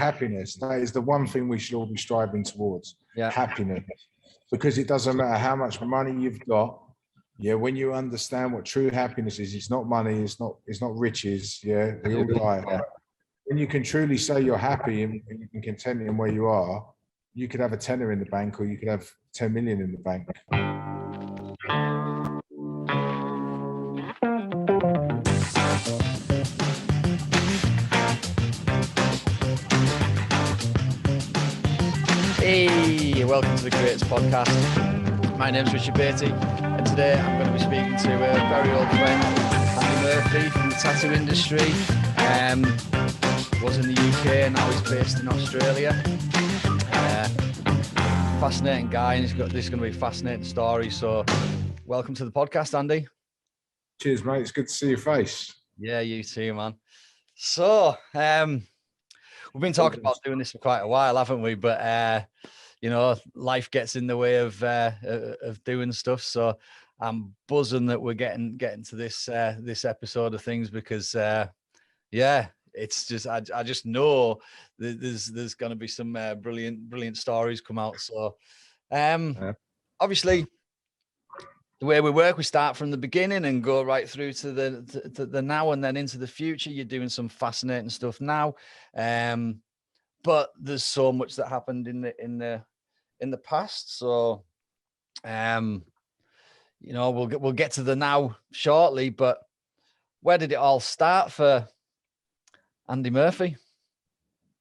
happiness. That is the one thing we should all be striving towards. Happiness. Because it doesn't matter how much money you've got. Yeah, when you understand what true happiness is, it's not money, it's not riches. Yeah, we all die. Yeah. When you can truly say you're happy and content in where you are, you could have a tenner in the bank, or you could have 10 million in the bank. Hey, welcome to the Cre8ors Podcast. My name's Richard Beatty, and today I'm going to be speaking to a very old friend, Andy Murphy from the tattoo industry. Was in the UK, now he's based in Australia. Fascinating guy, and this is going to be a fascinating story. So, welcome to the podcast, Andy. Cheers, mate. It's good to see your face. Yeah, you too, man. So, we've been talking about doing this for quite a while, haven't we? But you know, life gets in the way of doing stuff. So I'm buzzing that we're getting to this episode of things, because it's just I just know that there's going to be some brilliant stories come out. So obviously, the way we work, we start from the beginning and go right through to the now and then into the future. You're doing some fascinating stuff now, but there's so much that happened in the past. So, you know, we'll get to the now shortly. But where did it all start for Andy Murphy?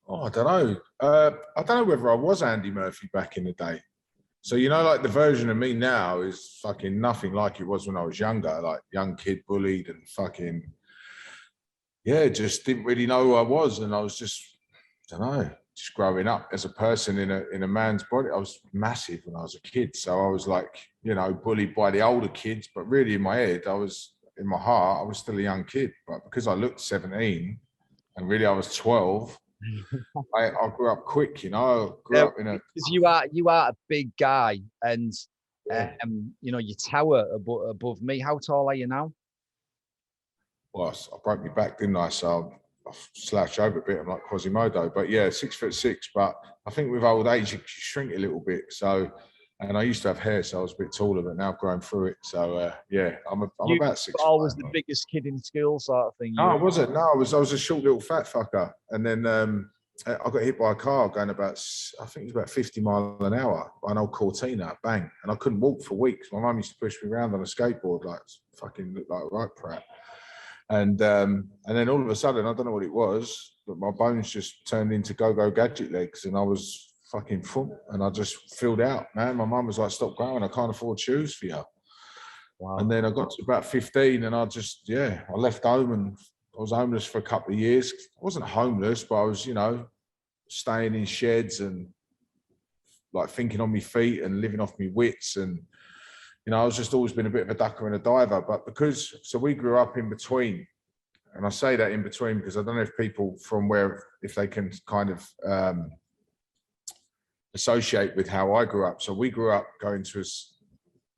Oh, I don't know. I don't know whether I was Andy Murphy back in the day. So, you know, like the version of me now is fucking nothing like it was when I was younger, like young kid bullied and fucking, just didn't really know who I was. And I was just, I don't know, just growing up as a person in a man's body. I was massive when I was a kid. So I was like, you know, bullied by the older kids, but really in my head, in my heart, I was still a young kid. But because I looked 17 and really I was 12, I grew up quick, you know. I grew up in a... Because you are a big guy, and you know, you tower above me. How tall are you now? Well, I broke my back, didn't I? So I slouched over a bit. I'm like Quasimodo. But yeah, 6'6". But I think with old age, you shrink a little bit. So, and I used to have hair, so I was a bit taller, but now I've grown through it. So I'm about 6'5". Always the biggest kid in school, sort of thing. No, I wasn't. No, I was a short little fat fucker. And then I got hit by a car going about, I think it was about 50 miles an hour by an old Cortina, bang. And I couldn't walk for weeks. My mum used to push me around on a skateboard, like fucking looked like a right prat. And then all of a sudden, I don't know what it was, but my bones just turned into go-go gadget legs, and I was fucking full, and I just filled out, man. My mum was like, stop growing, I can't afford shoes for you. Wow. And then I got to about 15, and I just, I left home, and I was homeless for a couple of years. I wasn't homeless, but I was, you know, staying in sheds and like thinking on my feet and living off my wits. And, you know, I was just always been a bit of a ducker and a diver. But so we grew up in between. And I say that in between because I don't know if people if they can kind of associate with how I grew up. So we grew up going to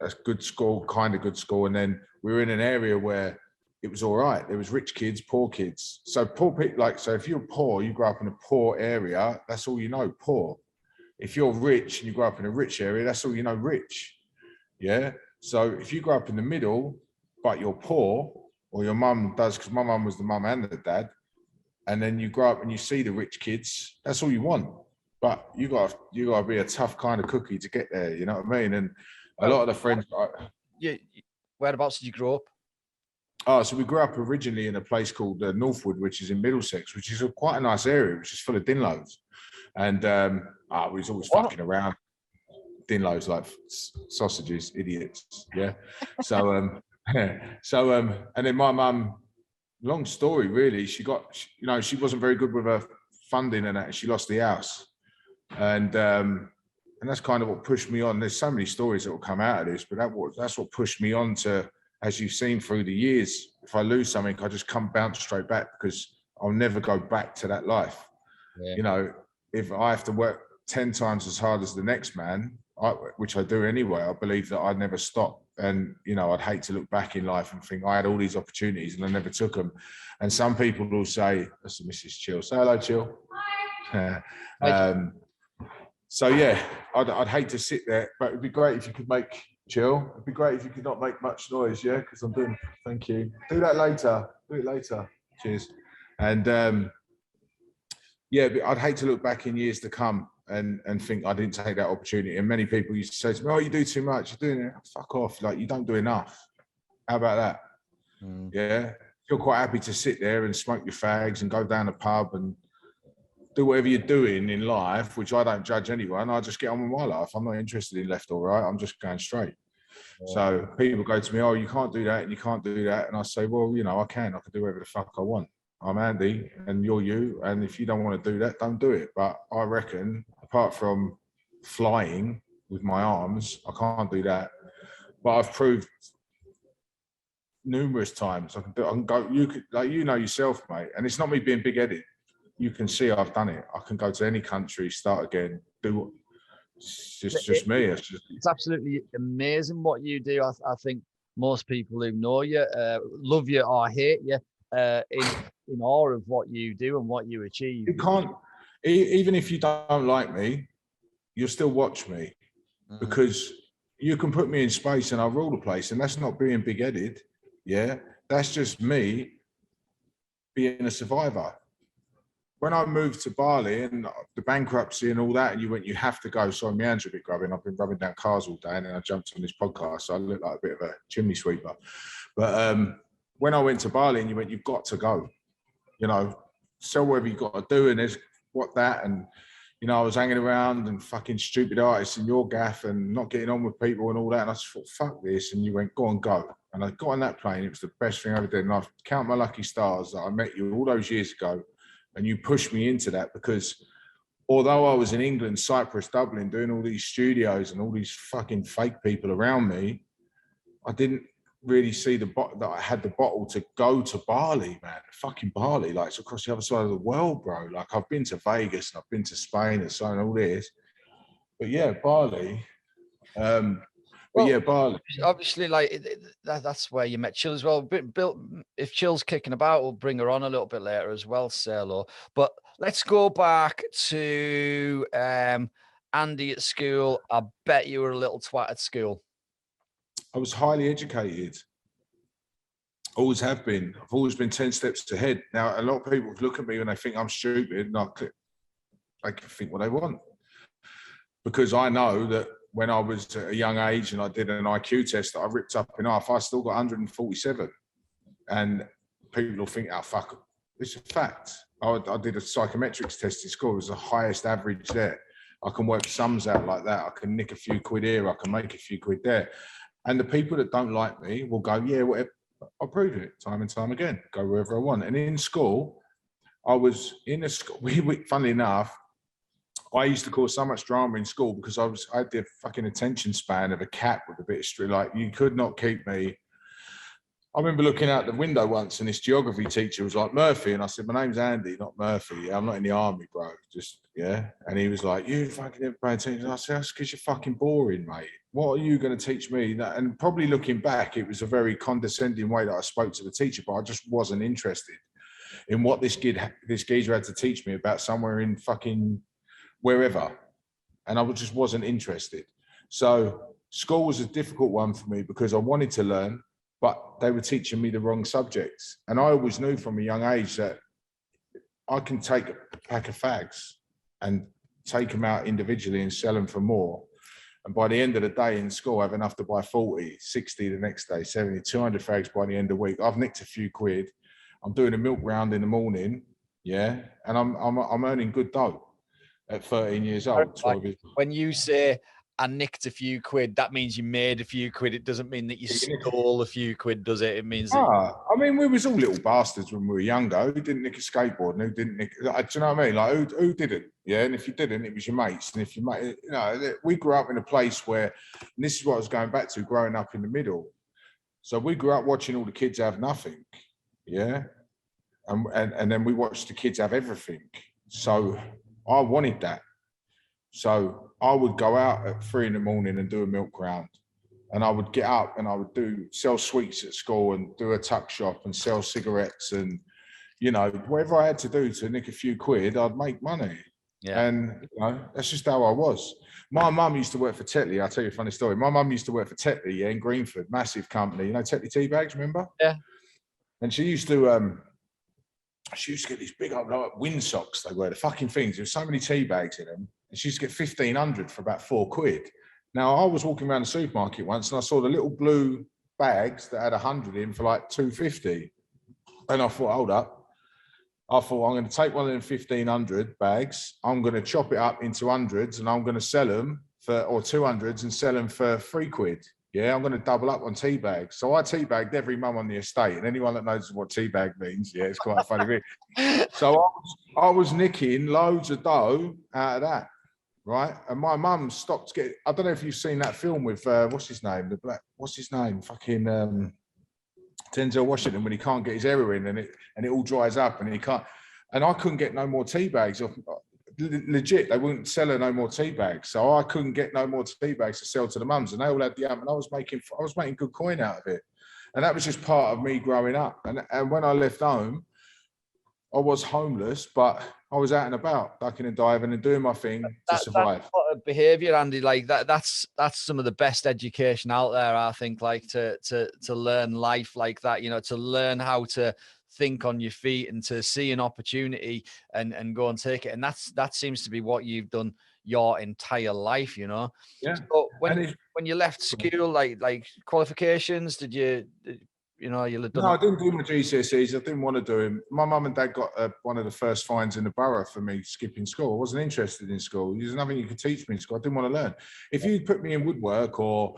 a good school, kind of good school. And then we were in an area where it was all right. There was rich kids, poor kids. So poor people, so if you're poor, you grow up in a poor area, that's all you know, poor. If you're rich and you grow up in a rich area, that's all you know, rich. Yeah. So if you grow up in the middle, but you're poor, or your mum does, because my mum was the mum and the dad, and then you grow up and you see the rich kids, that's all you want. But you got to be a tough kind of cookie to get there. You know what I mean? And a lot of the friends. Whereabouts did you grow up? Oh, so we grew up originally in a place called Northwood, which is in Middlesex, which is quite a nice area, which is full of dinlows. And we was always fucking around. Dinlows, like sausages, idiots. Yeah. So, and then my mum, long story really, she wasn't very good with her funding and that. She lost the house. And that's kind of what pushed me on. There's so many stories that will come out of this, but that's what pushed me on to, as you've seen through the years, if I lose something, I just bounce straight back, because I'll never go back to that life. Yeah. You know, if I have to work 10 times as hard as the next man, which I do anyway, I believe that I'd never stop. And, you know, I'd hate to look back in life and think I had all these opportunities and I never took them. And some people will say, that's Mrs. Chill. Say hello, Chill. So yeah, I'd hate to sit there, but it'd be great if you could make chill. It'd be great if you could not make much noise, yeah, because I'm doing. Thank you. Do that later. Do it later. Cheers. And yeah, but I'd hate to look back in years to come and think I didn't take that opportunity. And many people used to say to me, "Oh, you do too much. You're doing it. Fuck off. Like you don't do enough." How about that? Yeah, you're quite happy to sit there and smoke your fags and go down the pub and do whatever you're doing in life, which I don't judge anyone. I just get on with my life. I'm not interested in left or right. I'm just going straight. Yeah. So people go to me, "Oh, you can't do that and you can't do that." And I say, "Well, you know, I can do whatever the fuck I want. I'm Andy and you're you. And if you don't want to do that, don't do it." But I reckon, apart from flying with my arms, I can't do that. But I've proved numerous times I can do it. I can go, you could, like, you know yourself, mate. And it's not me being big-headed. You can see I've done it. I can go to any country, start again, do. It's just me. It's absolutely amazing what you do. I think most people who know you, love you or hate you, in awe of what you do and what you achieve. You can't, even if you don't like me, you'll still watch me, because you can put me in space and I'll rule the place, and that's not being big-headed. Yeah, that's just me being a survivor. When I moved to Bali and the bankruptcy and all that, and you have to go. Sorry, my hands are a bit grubbing. I've been rubbing down cars all day, and then I jumped on this podcast, so I look like a bit of a chimney sweeper. But when I went to Bali and you've got to go, you know, sell whatever you got to do, and there's that, and you know, I was hanging around and fucking stupid artists in your gaff and not getting on with people and all that, and I just thought, fuck this, and you went, go on, go. And I got on that plane. It was the best thing I ever did, and I count my lucky stars that I met you all those years ago. And you pushed me into that, because although I was in England, Cyprus, Dublin, doing all these studios and all these fucking fake people around me, I didn't really see that I had the bottle to go to Bali, man. Fucking Bali, like it's across the other side of the world, bro. Like I've been to Vegas and I've been to Spain and so on, all this. But yeah, Bali. But yeah, Bali. Obviously, like that's where you met Chill as well. If Chill's kicking about, we'll bring her on a little bit later as well, Salo. But let's go back to Andy at school. I bet you were a little twat at school. I was highly educated. Always have been. I've always been 10 steps ahead. Now, a lot of people look at me when they think I'm stupid, and I can think what they want. Because I know that when I was at a young age and I did an IQ test that I ripped up in half, I still got 147. And people will think, oh, fuck, it's a fact. I did a psychometrics test in school. It was the highest average there. I can work sums out like that. I can nick a few quid here. I can make a few quid there. And the people that don't like me will go, yeah, whatever. I'll prove it time and time again. Go wherever I want. And in school, I was in a school. Funnily enough, I used to cause so much drama in school because I had the fucking attention span of a cat with a bit of string. Like, you could not keep me. I remember looking out the window once and this geography teacher was like, Murphy. And I said, my name's Andy, not Murphy. I'm not in the army, bro. Just, yeah. And he was like, you fucking never pay attention. And I said, that's because you're fucking boring, mate. What are you going to teach me? And probably looking back, it was a very condescending way that I spoke to the teacher, but I just wasn't interested in what this geezer had to teach me about somewhere in fucking wherever. And I just wasn't interested. So school was a difficult one for me because I wanted to learn, but they were teaching me the wrong subjects. And I always knew from a young age that I can take a pack of fags and take them out individually and sell them for more. And by the end of the day in school, I have enough to buy 40, 60 the next day, 70, 200 fags by the end of the week. I've nicked a few quid. I'm doing a milk round in the morning, yeah, and I'm earning good dough at 13 years old. 12 years old. When you say I nicked a few quid, that means you made a few quid. It doesn't mean that you stole a few quid, does it? It means that I mean, we was all little bastards when we were younger. Who didn't nick a skateboard and who didn't nick? Do you know what I mean? Like, who didn't? Yeah, and if you didn't, it was your mates. And if you mate, you know, we grew up in a place where, and this is what I was going back to, growing up in the middle. So we grew up watching all the kids have nothing, yeah, and then we watched the kids have everything. So I wanted that. So I would go out at 3 in the morning and do a milk round. And I would get up and I would sell sweets at school and do a tuck shop and sell cigarettes and, you know, whatever I had to do to nick a few quid, I'd make money. Yeah. And that's just how I was. My mum used to work for Tetley. I'll tell you a funny story. My mum used to work for Tetley, in Greenford, massive company. You know Tetley tea bags, remember? Yeah. And she used to get these big old like wind socks. They were the fucking things. There was so many tea bags in them, and she used to get 1,500 for about £4. Now I was walking around the supermarket once, and I saw the little blue bags that had 100 in for like £2.50, and I thought, hold up. I thought, I'm going to take one of them 1,500 bags. I'm going to chop it up into hundreds, and I'm going to sell them or 200s and sell them for £3. Yeah, I'm going to double up on tea bags. So I tea bagged every mum on the estate, and anyone that knows what tea bag means, yeah, it's quite a funny thing. So I was nicking loads of dough out of that, right? And my mum stopped getting. I don't know if you've seen that film with what's his name, fucking. Denzel Washington, when he can't get his heroin and it all dries up and he can't, and I couldn't get no more tea bags. Legit, they wouldn't sell her no more tea bags, so I couldn't get no more tea bags to sell to the mums, and they all had the and I was making good coin out of it, and that was just part of me growing up. And when I left home, I was homeless, but I was out and about, ducking and diving and doing my thing to survive. That sort of behavior, Andy, like that's some of the best education out there, I think, like to learn life like that, to learn how to think on your feet and to see an opportunity and go and take it. And that seems to be what you've done your entire life, Yeah. So when you left school, like qualifications, did you you'll have done. No, I didn't do my GCSEs. I didn't want to do them. My mum and dad got one of the first fines in the borough for me skipping school. I wasn't interested in school. There's nothing you could teach me in school. I didn't want to learn. If you put me in woodwork or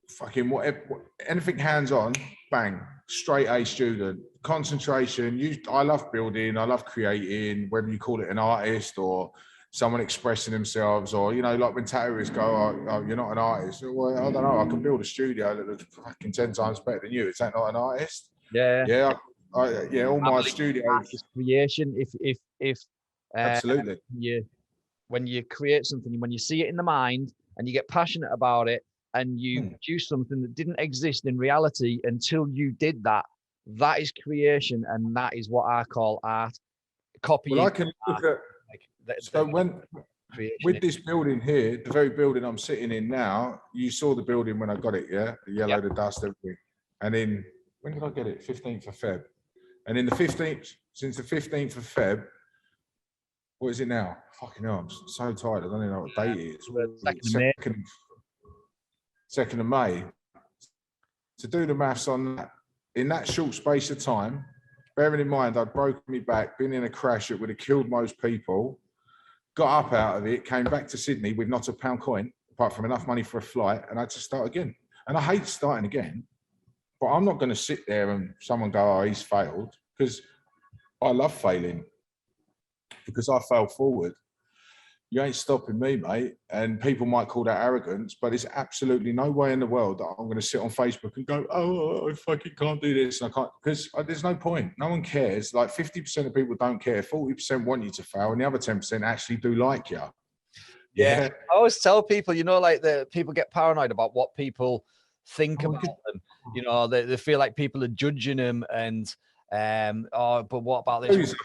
fucking whatever, anything hands-on, bang, straight A student. Concentration. I love building. I love creating, whether you call it an artist or someone expressing themselves, or like when tattooers go, oh, you're not an artist. Well, I don't know. I can build a studio that looks fucking 10 times better than you. Is that not an artist? Yeah. Yeah. All my studios. Creation. If absolutely. When you create something, when you see it in the mind and you get passionate about it, and you produce something that didn't exist in reality until you did that, that is creation, and that is what I call art. Copying. Well, I can look at. So with this building here, the very building I'm sitting in now, you saw the building when I got it, yeah? The yellow, the dust, everything. And then, when did I get it? 15th of Feb. And in since the 15th of Feb, what is it now? Fucking hell, I'm so tired. I don't even know what date it is. 2nd of May. To do the maths on that, in that short space of time, bearing in mind I'd broken my back, been in a crash that would have killed most people, got up out of it, came back to Sydney with not a pound coin, apart from enough money for a flight, and I had to start again. And I hate starting again, but I'm not going to sit there and someone go, oh, he's failed, because I love failing, because I fail forward. You ain't stopping me, mate. And people might call that arrogance, but it's absolutely no way in the world that I'm going to sit on Facebook and go, oh, I fucking can't do this. And I can't, because there's no point. No one cares. Like 50% of people don't care. 40% want you to fail, and the other 10% actually do like you. Yeah. I always tell people, like the people get paranoid about what people think about them. They feel like people are judging them, and but what about this?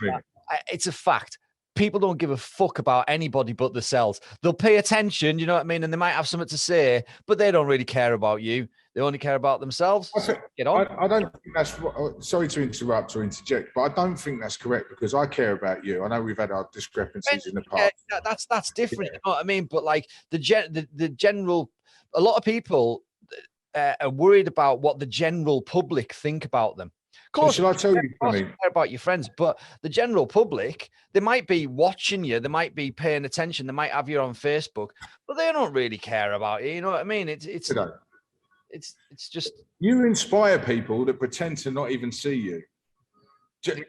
It's a fact. People don't give a fuck about anybody but themselves. They'll pay attention, you know what I mean? And they might have something to say, but they don't really care about you. They only care about themselves. Get on. I don't think that's, sorry to interrupt or interject, but I don't think that's correct, because I care about you. I know we've had our discrepancies in the past. Yeah, that's different, you know what I mean? But like the general, a lot of people are worried about what the general public think about them. Of course, shall I tell you something? Care about your friends, but the general public, they might be watching you, they might be paying attention, they might have you on Facebook, but they don't really care about you. You know what I mean? It's just, you inspire people that pretend to not even see you.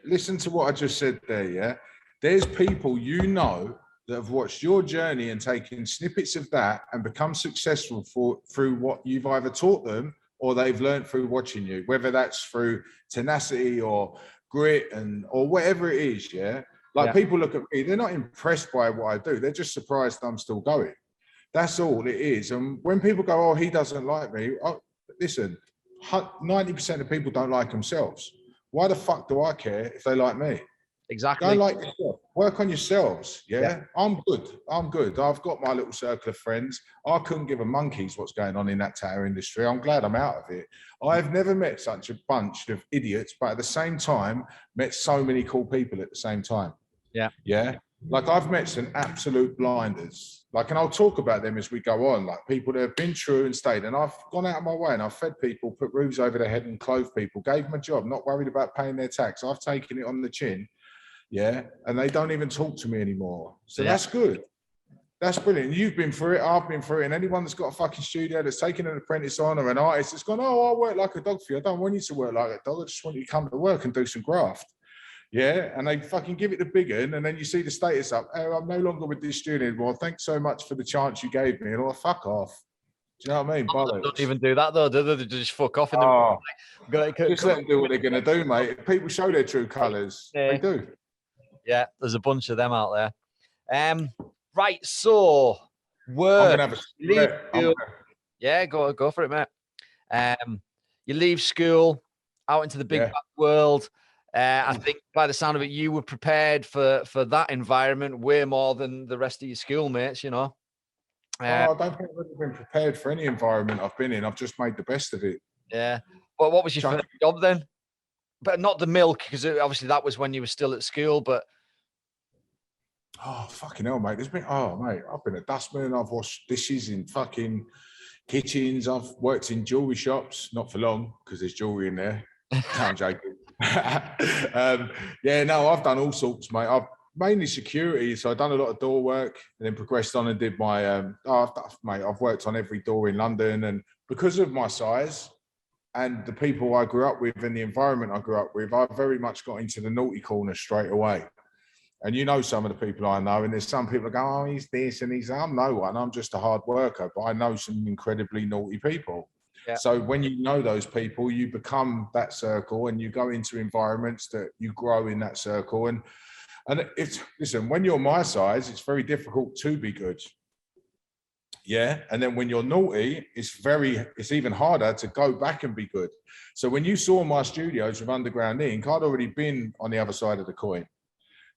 Listen to what I just said there. Yeah, there's people that have watched your journey and taken snippets of that and become successful through what you've either taught them or they've learned through watching you, whether that's through tenacity or grit or whatever it is, yeah? People look at me, they're not impressed by what I do. They're just surprised I'm still going. That's all it is. And when people go, oh, he doesn't like me. Oh, listen, 90% of people don't like themselves. Why the fuck do I care if they like me? Exactly. Go like yourself. work on yourselves. Yeah? I'm good. I've got my little circle of friends. I couldn't give a monkey's what's going on in that tattoo industry. I'm glad I'm out of it. I've never met such a bunch of idiots, but at the same time, met so many cool people at the same time. Yeah. Like I've met some absolute blinders. Like, and I'll talk about them as we go on, like people that have been true and stayed. And I've gone out of my way and I've fed people, put roofs over their head and clothed people, gave them a job, not worried about paying their tax. I've taken it on the chin. Yeah. And they don't even talk to me anymore. So that's good. That's brilliant. You've been through it. I've been through it. And anyone that's got a fucking studio that's taken an apprentice on or an artist that's gone, oh, I work like a dog for you. I don't want you to work like a dog. I just want you to come to work and do some graft. Yeah. And they fucking give it the big one. And then you see the status up. Oh, I'm no longer with this studio anymore. Thanks so much for the chance you gave me. And all, fuck off. Do you know what I mean? Don't even do that though, do they? They just fuck off in the just let them do what they're going to do, mate. If people show their true colours, they do. Yeah, there's a bunch of them out there. Right, so work. I'm gonna have Yeah, go for it, mate. You leave school, out into the big bad world. I think by the sound of it, you were prepared for that environment way more than the rest of your schoolmates, you know. I don't think I've ever been prepared for any environment I've been in. I've just made the best of it. Yeah. Well, what was your first job then? But not the milk, because obviously that was when you were still at school, but... Oh, fucking hell, mate. Mate, I've been a dustman. I've washed dishes in fucking kitchens. I've worked in jewellery shops, not for long, because there's jewellery in there. I'm joking. I've done all sorts, mate. I've mainly security, so I've done a lot of door work and then progressed on and did my... I've worked on every door in London, and because of my size and the people I grew up with and the environment I grew up with, I very much got into the naughty corner straight away. And you know some of the people I know, and there's some people that go, oh, he's this and he's... I'm no one. I'm just a hard worker, but I know some incredibly naughty people. Yeah. So when you know those people, you become that circle and you go into environments that you grow in that circle. And listen, when you're my size, it's very difficult to be good. Yeah. And then when you're naughty, it's even harder to go back and be good. So when you saw my studios with Underground Ink, I'd already been on the other side of the coin.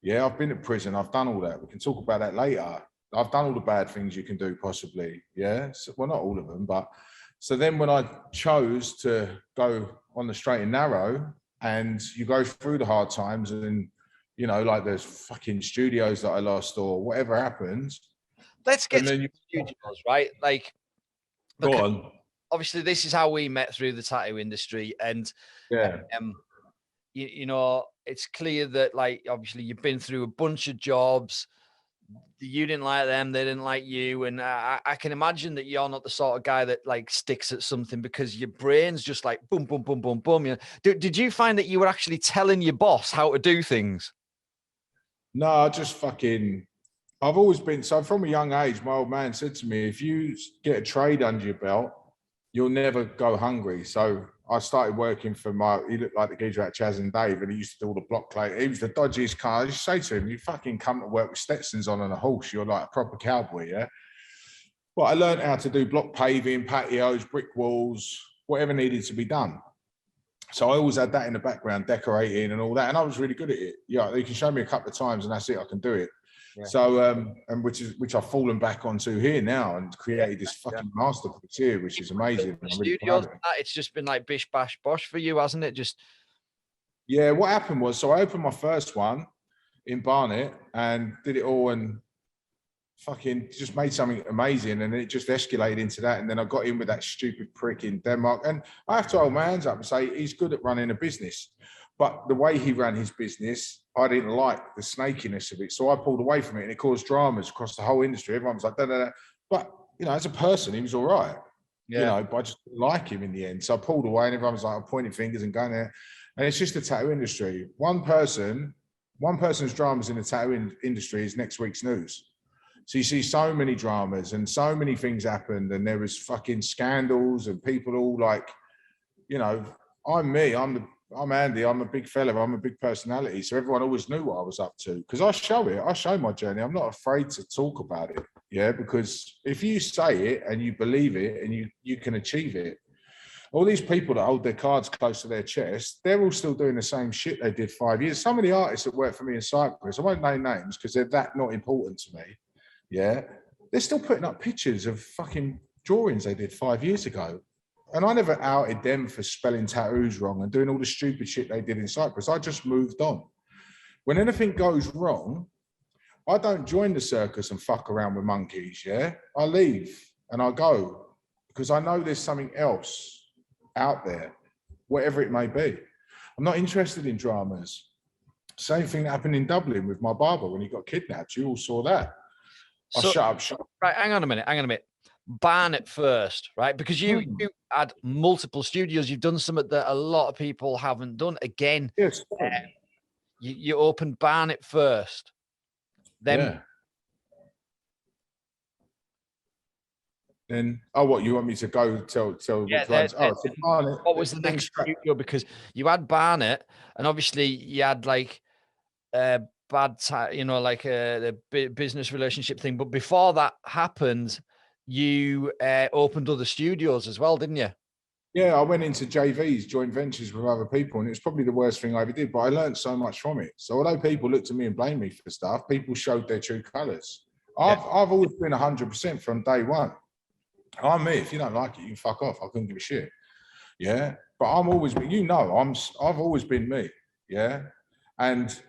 Yeah, I've been at prison. I've done all that. We can talk about that later. I've done all the bad things you can do, possibly. Yeah. So, well, not all of them, but so then when I chose to go on the straight and narrow, and you go through the hard times, and you know, like there's fucking studios that I lost or whatever happens. Let's get to studios, right? Like, go on. Obviously, this is how we met through the tattoo industry, and you know, it's clear that, like, obviously you've been through a bunch of jobs. You didn't like them, they didn't like you, and I can imagine that you're not the sort of guy that like sticks at something because your brain's just like boom, boom, boom, boom, boom. You know? Did you find that you were actually telling your boss how to do things? No, I've always been, so from a young age, my old man said to me, if you get a trade under your belt, you'll never go hungry. So I started working for he looked like the geezer at Chaz and Dave, and he used to do all the block plate. He was the dodgiest car. I just say to him, you fucking come to work with Stetsons on and a horse. You're like a proper cowboy, yeah? But I learned how to do block paving, patios, brick walls, whatever needed to be done. So I always had that in the background, decorating and all that. And I was really good at it. Yeah, you can show me a couple of times and that's it, I can do it. Yeah. So, and which I've fallen back onto here now and created this fucking masterpiece here, which is amazing. Studios, it's just been like bish, bash, bosh for you, hasn't it? Just yeah. What happened was, so I opened my first one in Barnet and did it all and fucking just made something amazing, and it just escalated into that. And then I got in with that stupid prick in Denmark, and I have to hold my hands up and say he's good at running a business. But the way he ran his business, I didn't like the snakiness of it. So I pulled away from it and it caused dramas across the whole industry. Everyone was like, da, da, da. But, you know, as a person, he was all right. Yeah. You know, but I just didn't like him in the end. So I pulled away and everyone was like, I'm pointing fingers and going there. And it's just the tattoo industry. One person's dramas in the tattoo industry is next week's news. So you see so many dramas and so many things happened, and there was fucking scandals and people all like, you know, I'm Andy, I'm a big fella, I'm a big personality. So everyone always knew what I was up to because I show my journey. I'm not afraid to talk about it. Yeah, because if you say it and you believe it and you can achieve it. all these people that hold their cards close to their chest, they're all still doing the same shit they did 5 years. Some of the artists that work for me in Cyprus, I won't name names because they're that not important to me. Yeah. They're still putting up pictures of fucking drawings they did 5 years ago. And I never outed them for spelling tattoos wrong and doing all the stupid shit they did in Cyprus. I just moved on. When anything goes wrong, I don't join the circus and fuck around with monkeys, yeah? I leave and I go because I know there's something else out there, whatever it may be. I'm not interested in dramas. Same thing that happened in Dublin with my barber when he got kidnapped. You all saw that. So, shut up. Right, hang on a minute. Barnet first, right? Because you had multiple studios. You've done something that a lot of people haven't done. Again, yes. You opened Barnet first. Then, Then, what, you want me to go tell which ones? Barnet. What was the next studio? Because you had Barnet, and obviously you had like like a business relationship thing. But before that happened, you opened other studios as well, didn't you? Yeah, I went into JVs, joint ventures with other people, and it was probably the worst thing I ever did, but I learned so much from it. So although people looked at me and blamed me for stuff, people showed their true colours. I've always been 100% from day one. I'm me. If you don't like it, you can fuck off. I couldn't give a shit. Yeah. But I've always been me. Yeah. And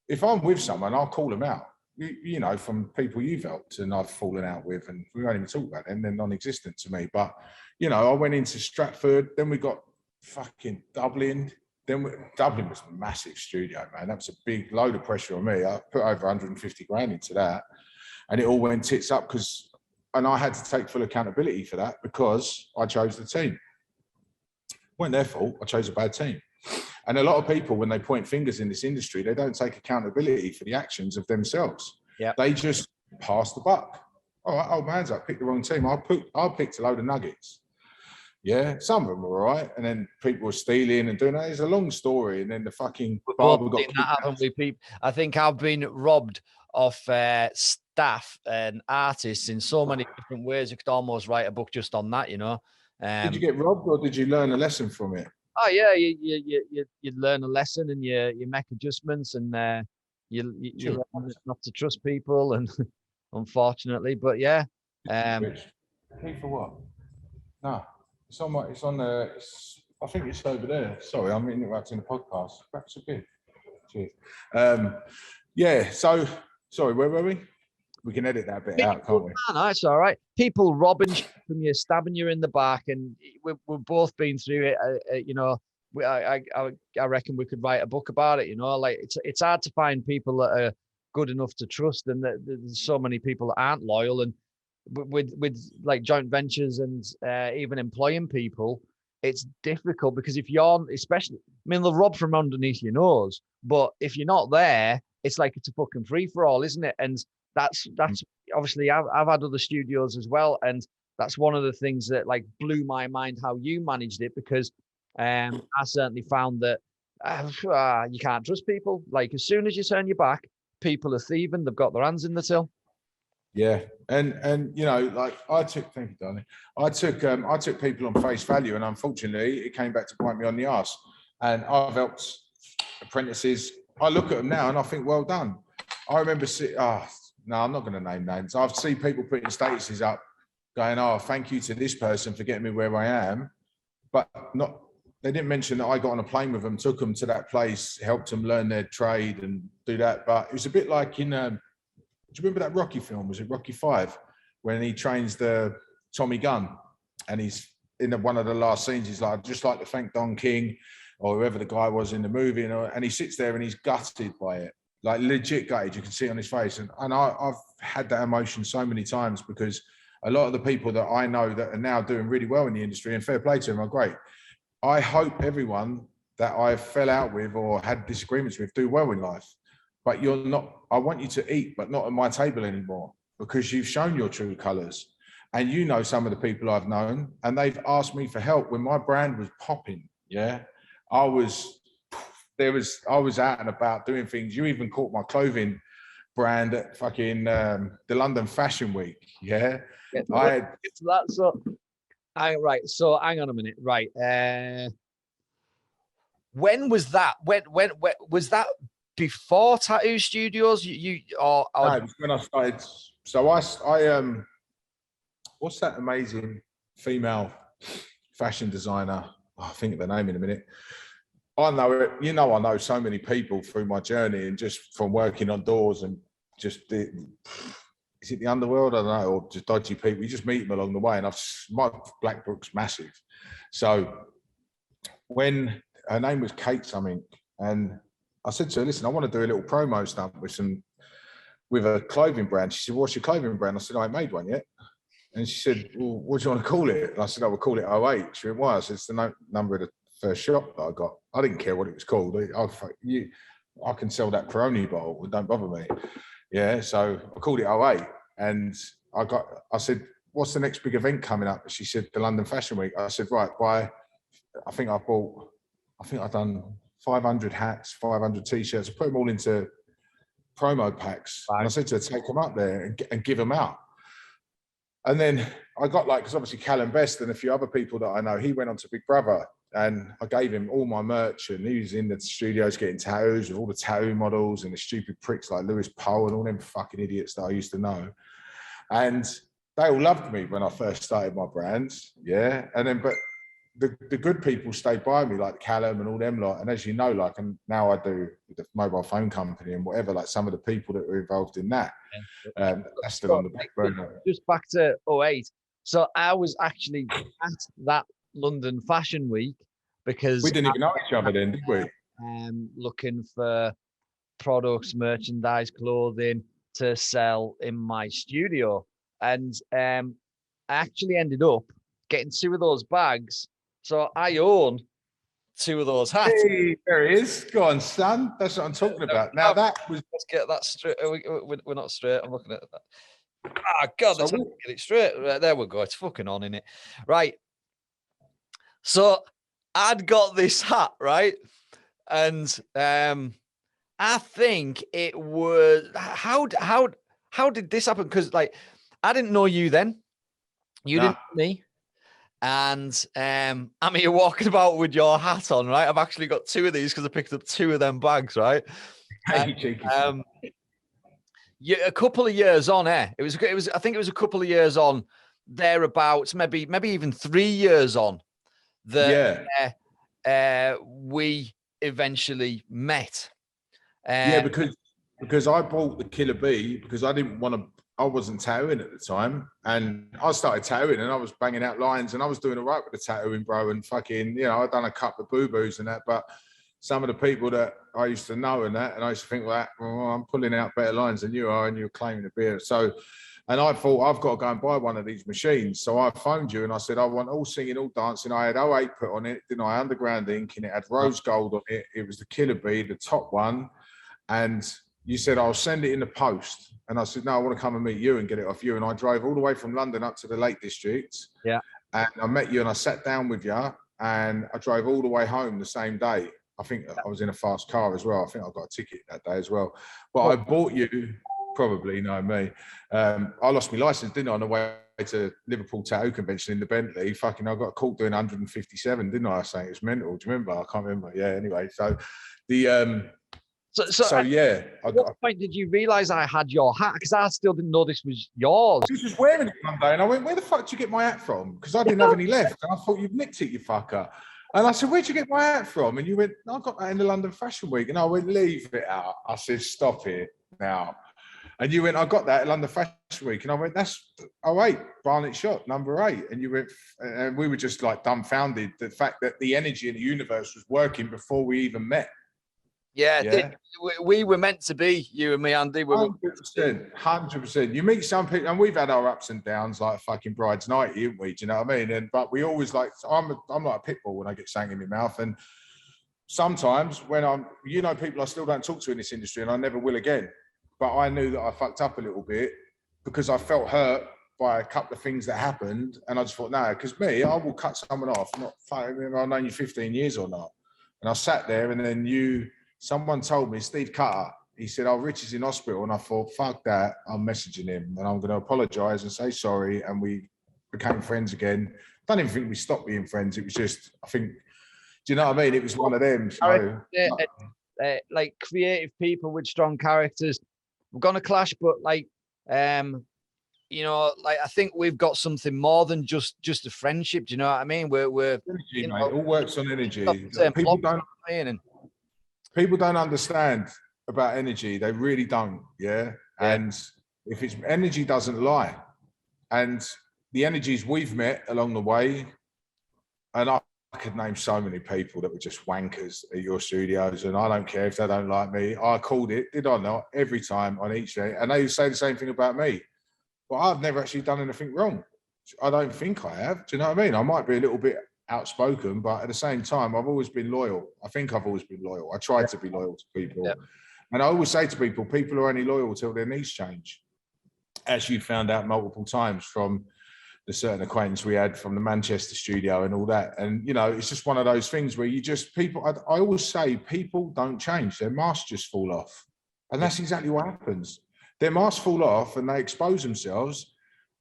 if I'm with someone, I'll call them out. You know, from people you've helped and I've fallen out with, and we won't even talk about them, they're non-existent to me. But, you know, I went into Stratford, then we got fucking Dublin. Dublin was a massive studio, man. That was a big load of pressure on me. I put over 150 grand into that, and it all went tits up and I had to take full accountability for that because I chose the team. It wasn't their fault. I chose a bad team. And a lot of people, when they point fingers in this industry, they don't take accountability for the actions of themselves. Yeah. They just pass the buck. All right, old man's up, picked the wrong team. I picked a load of nuggets. Yeah, some of them were all right. And then people were stealing and doing that. It's a long story. And then the fucking barber got kicked. I think I've been robbed of staff and artists in so many different ways. You could almost write a book just on that, you know. Did you get robbed or did you learn a lesson from it? Oh yeah, you learn a lesson and you make adjustments and you learn not to trust people, and unfortunately, but yeah. Pay for what? No, it's on the. I think it's over there. Sorry, I'm interrupting the podcast. Perhaps a bit. Cheers. Yeah. So sorry, where were we? We can edit that bit out, can't we? No, it's all right. People robbing from you, stabbing you in the back, and we've both been through it. You know, I reckon we could write a book about it. You know, like it's hard to find people that are good enough to trust, and there's so many people that aren't loyal. And with like joint ventures and even employing people, it's difficult because if you're, especially, I mean, they'll rob from underneath your nose, but if you're not there, it's like it's a fucking free for all, isn't it? And that's obviously I've had other studios as well, and that's one of the things that like blew my mind how you managed it, because I certainly found that you can't trust people. Like as soon as you turn your back, people are thieving. They've got their hands in the till. Yeah, and you know, like thank you, darling. I took people on face value, and unfortunately, it came back to bite me on the arse. And I've helped apprentices. I look at them now and I think, well done. I remember no, I'm not going to name names. I've seen people putting statuses up going, oh, thank you to this person for getting me where I am. But they didn't mention that I got on a plane with them, took them to that place, helped them learn their trade and do that. But it was a bit like in, do you remember that Rocky film? Was it Rocky 5? When he trains the Tommy Gunn and he's in one of the last scenes, he's like, I'd just like to thank Don King or whoever the guy was in the movie. And he sits there and he's gutted by it. Like legit gutted, you can see it on his face. And I've had that emotion so many times because a lot of the people that I know that are now doing really well in the industry, and fair play to them, are great. I hope everyone that I fell out with or had disagreements with do well in life. But you're not, I want you to eat, but not at my table anymore, because you've shown your true colors. And you know some of the people I've known, and they've asked me for help when my brand was popping. Yeah. I was out and about doing things. You even caught my clothing brand at fucking the London Fashion Week. Yeah. I had that. So Right. So hang on a minute. Right. When was that? When was that before tattoo studios? Or No, it was when I started. So what's that amazing female fashion designer? Oh, I think of the name in a minute. I know it. You know, I know so many people through my journey, and just from working on doors and just is it the underworld? I don't know, or just dodgy people. You just meet them along the way, and my black book's massive. So when her name was Kate something, and I said to her, "Listen, I want to do a little promo stunt with a clothing brand." She said, "What's your clothing brand?" I said, "I ain't made one yet." And she said, "Well, what do you want to call it?" And I said, "I will call it 08. She went, "Why?" I said, "It's the number of the first shop that I got." I didn't care what it was called. I can sell that Peroni bottle. It don't bother me. Yeah. So I called it 08. And I said, "What's the next big event coming up?" She said, "The London Fashion Week." I said, "Right, I think I've done 500 hats, 500 t-shirts, put them all into promo packs." Right. And I said to her, "Take them up there and give them out." And then I got because obviously Callum Best and a few other people that I know, he went on to Big Brother, and I gave him all my merch, and he was in the studios getting tattoos with all the tattoo models and the stupid pricks like Lewis Poe and all them fucking idiots that I used to know. And they all loved me when I first started my brands. Yeah. And then, but the good people stayed by me, like Callum and all them lot. And as you know, and now I do with the mobile phone company and whatever, like some of the people that were involved in that, that's still on the back burner. Just back to 08. So I was actually at that London Fashion Week because we didn't even know each other then, did we? Looking for products, merchandise, clothing to sell in my studio. And I actually ended up getting 2 of those bags. So I own 2 of those hats. Hey, there it is. Go on, son. That's what I'm talking about. Now that was. Let's get that straight. We're not straight. I'm looking at that. Ah, God, let's get it straight. Right, there we go. It's fucking on, innit? Right. So I'd got this hat, right? And I think it was how did this happen? Because I didn't know you then. You didn't know me. And I'm here walking about with your hat on, right? I've actually got 2 of these because I picked up 2 of them bags, right? And, a couple of years on, it was. I think it was a couple of years on, thereabouts, maybe even 3 years on, that we eventually met. Because I bought the Killer Bee because I wasn't tattooing at the time, and I started tattooing and I was banging out lines and I was doing all right with the tattooing, bro, and fucking, I'd done a couple of boo-boos and that, but some of the people that I used to know and that, and I used to think, well, I'm pulling out better lines than you are and you're claiming to be. So, and I thought, I've got to go and buy one of these machines. So I phoned you and I said, I want all singing, all dancing. I had 08 put on it, didn't I? Underground ink, and it had rose gold on it. It was the Killer Bee, the top one. And you said, I'll send it in the post. And I said, no, I want to come and meet you and get it off you. And I drove all the way from London up to the Lake District. Yeah. And I met you and I sat down with you and I drove all the way home the same day. I think I was in a fast car as well. I think I got a ticket that day as well. But I bought you, probably, know me. I lost my license, didn't I, on the way to Liverpool Tattoo Convention in the Bentley. Fucking, I got caught doing 157, didn't I? Saying it was mental. Do you remember? I can't remember. Yeah, anyway. So the... So yeah. At what point did you realise I had your hat? Because I still didn't know this was yours. I was just wearing it one day and I went, where the fuck did you get my hat from? Because I didn't have any left. And I thought, you've nicked it, you fucker. And I said, where'd you get my hat from? And you went, I got that in the London Fashion Week. And I went, leave it out. I said, stop it now. And you went, I got that at London Fashion Week. And I went, that's 08, Barnet Shop, number 8. And you went, and we were just like dumbfounded, the fact that the energy in the universe was working before we even met. Yeah. We were meant to be, you and me, Andy. 100%. You meet some people, and we've had our ups and downs, like fucking bride's night, haven't we? Do you know what I mean? But we always I'm like a pit bull when I get something in my mouth. And sometimes when people I still don't talk to in this industry, and I never will again. But I knew that I fucked up a little bit because I felt hurt by a couple of things that happened. And I just thought, no, because I will cut someone off. Not fucking, I've known you 15 years or not. And I sat there, and then someone told me, Steve Cutter, he said, oh, Rich is in hospital. And I thought, fuck that. I'm messaging him and I'm going to apologize and say sorry. And we became friends again. don't even think we stopped being friends. It was just, I think, do you know what I mean? It was one of them. So, like creative people with strong characters, we're gonna clash, but like, you know, like I think we've got something more than just a friendship. Do you know what I mean? We're energy, you mate. know, It all works on energy. People don't understand about energy. They really don't. Yeah. And if it's energy doesn't lie, and the energies we've met along the way, and I could name so many people that were just wankers at your studios, and I don't care if they don't like me. I called it, did I not? Every time on each day, and they say the same thing about me. But I've never actually done anything wrong. I don't think I have. Do you know what I mean? I might be a little bit outspoken, but at the same time, I've always been loyal. I think I've always been loyal. I try to be loyal to people. And I always say to people, people are only loyal till their needs change. As you found out multiple times from the certain acquaintance we had from the Manchester studio and all that. And, you know, it's just one of those things where you just, people, I always say people don't change. Their masks just fall off. And that's exactly what happens. Their masks fall off and they expose themselves.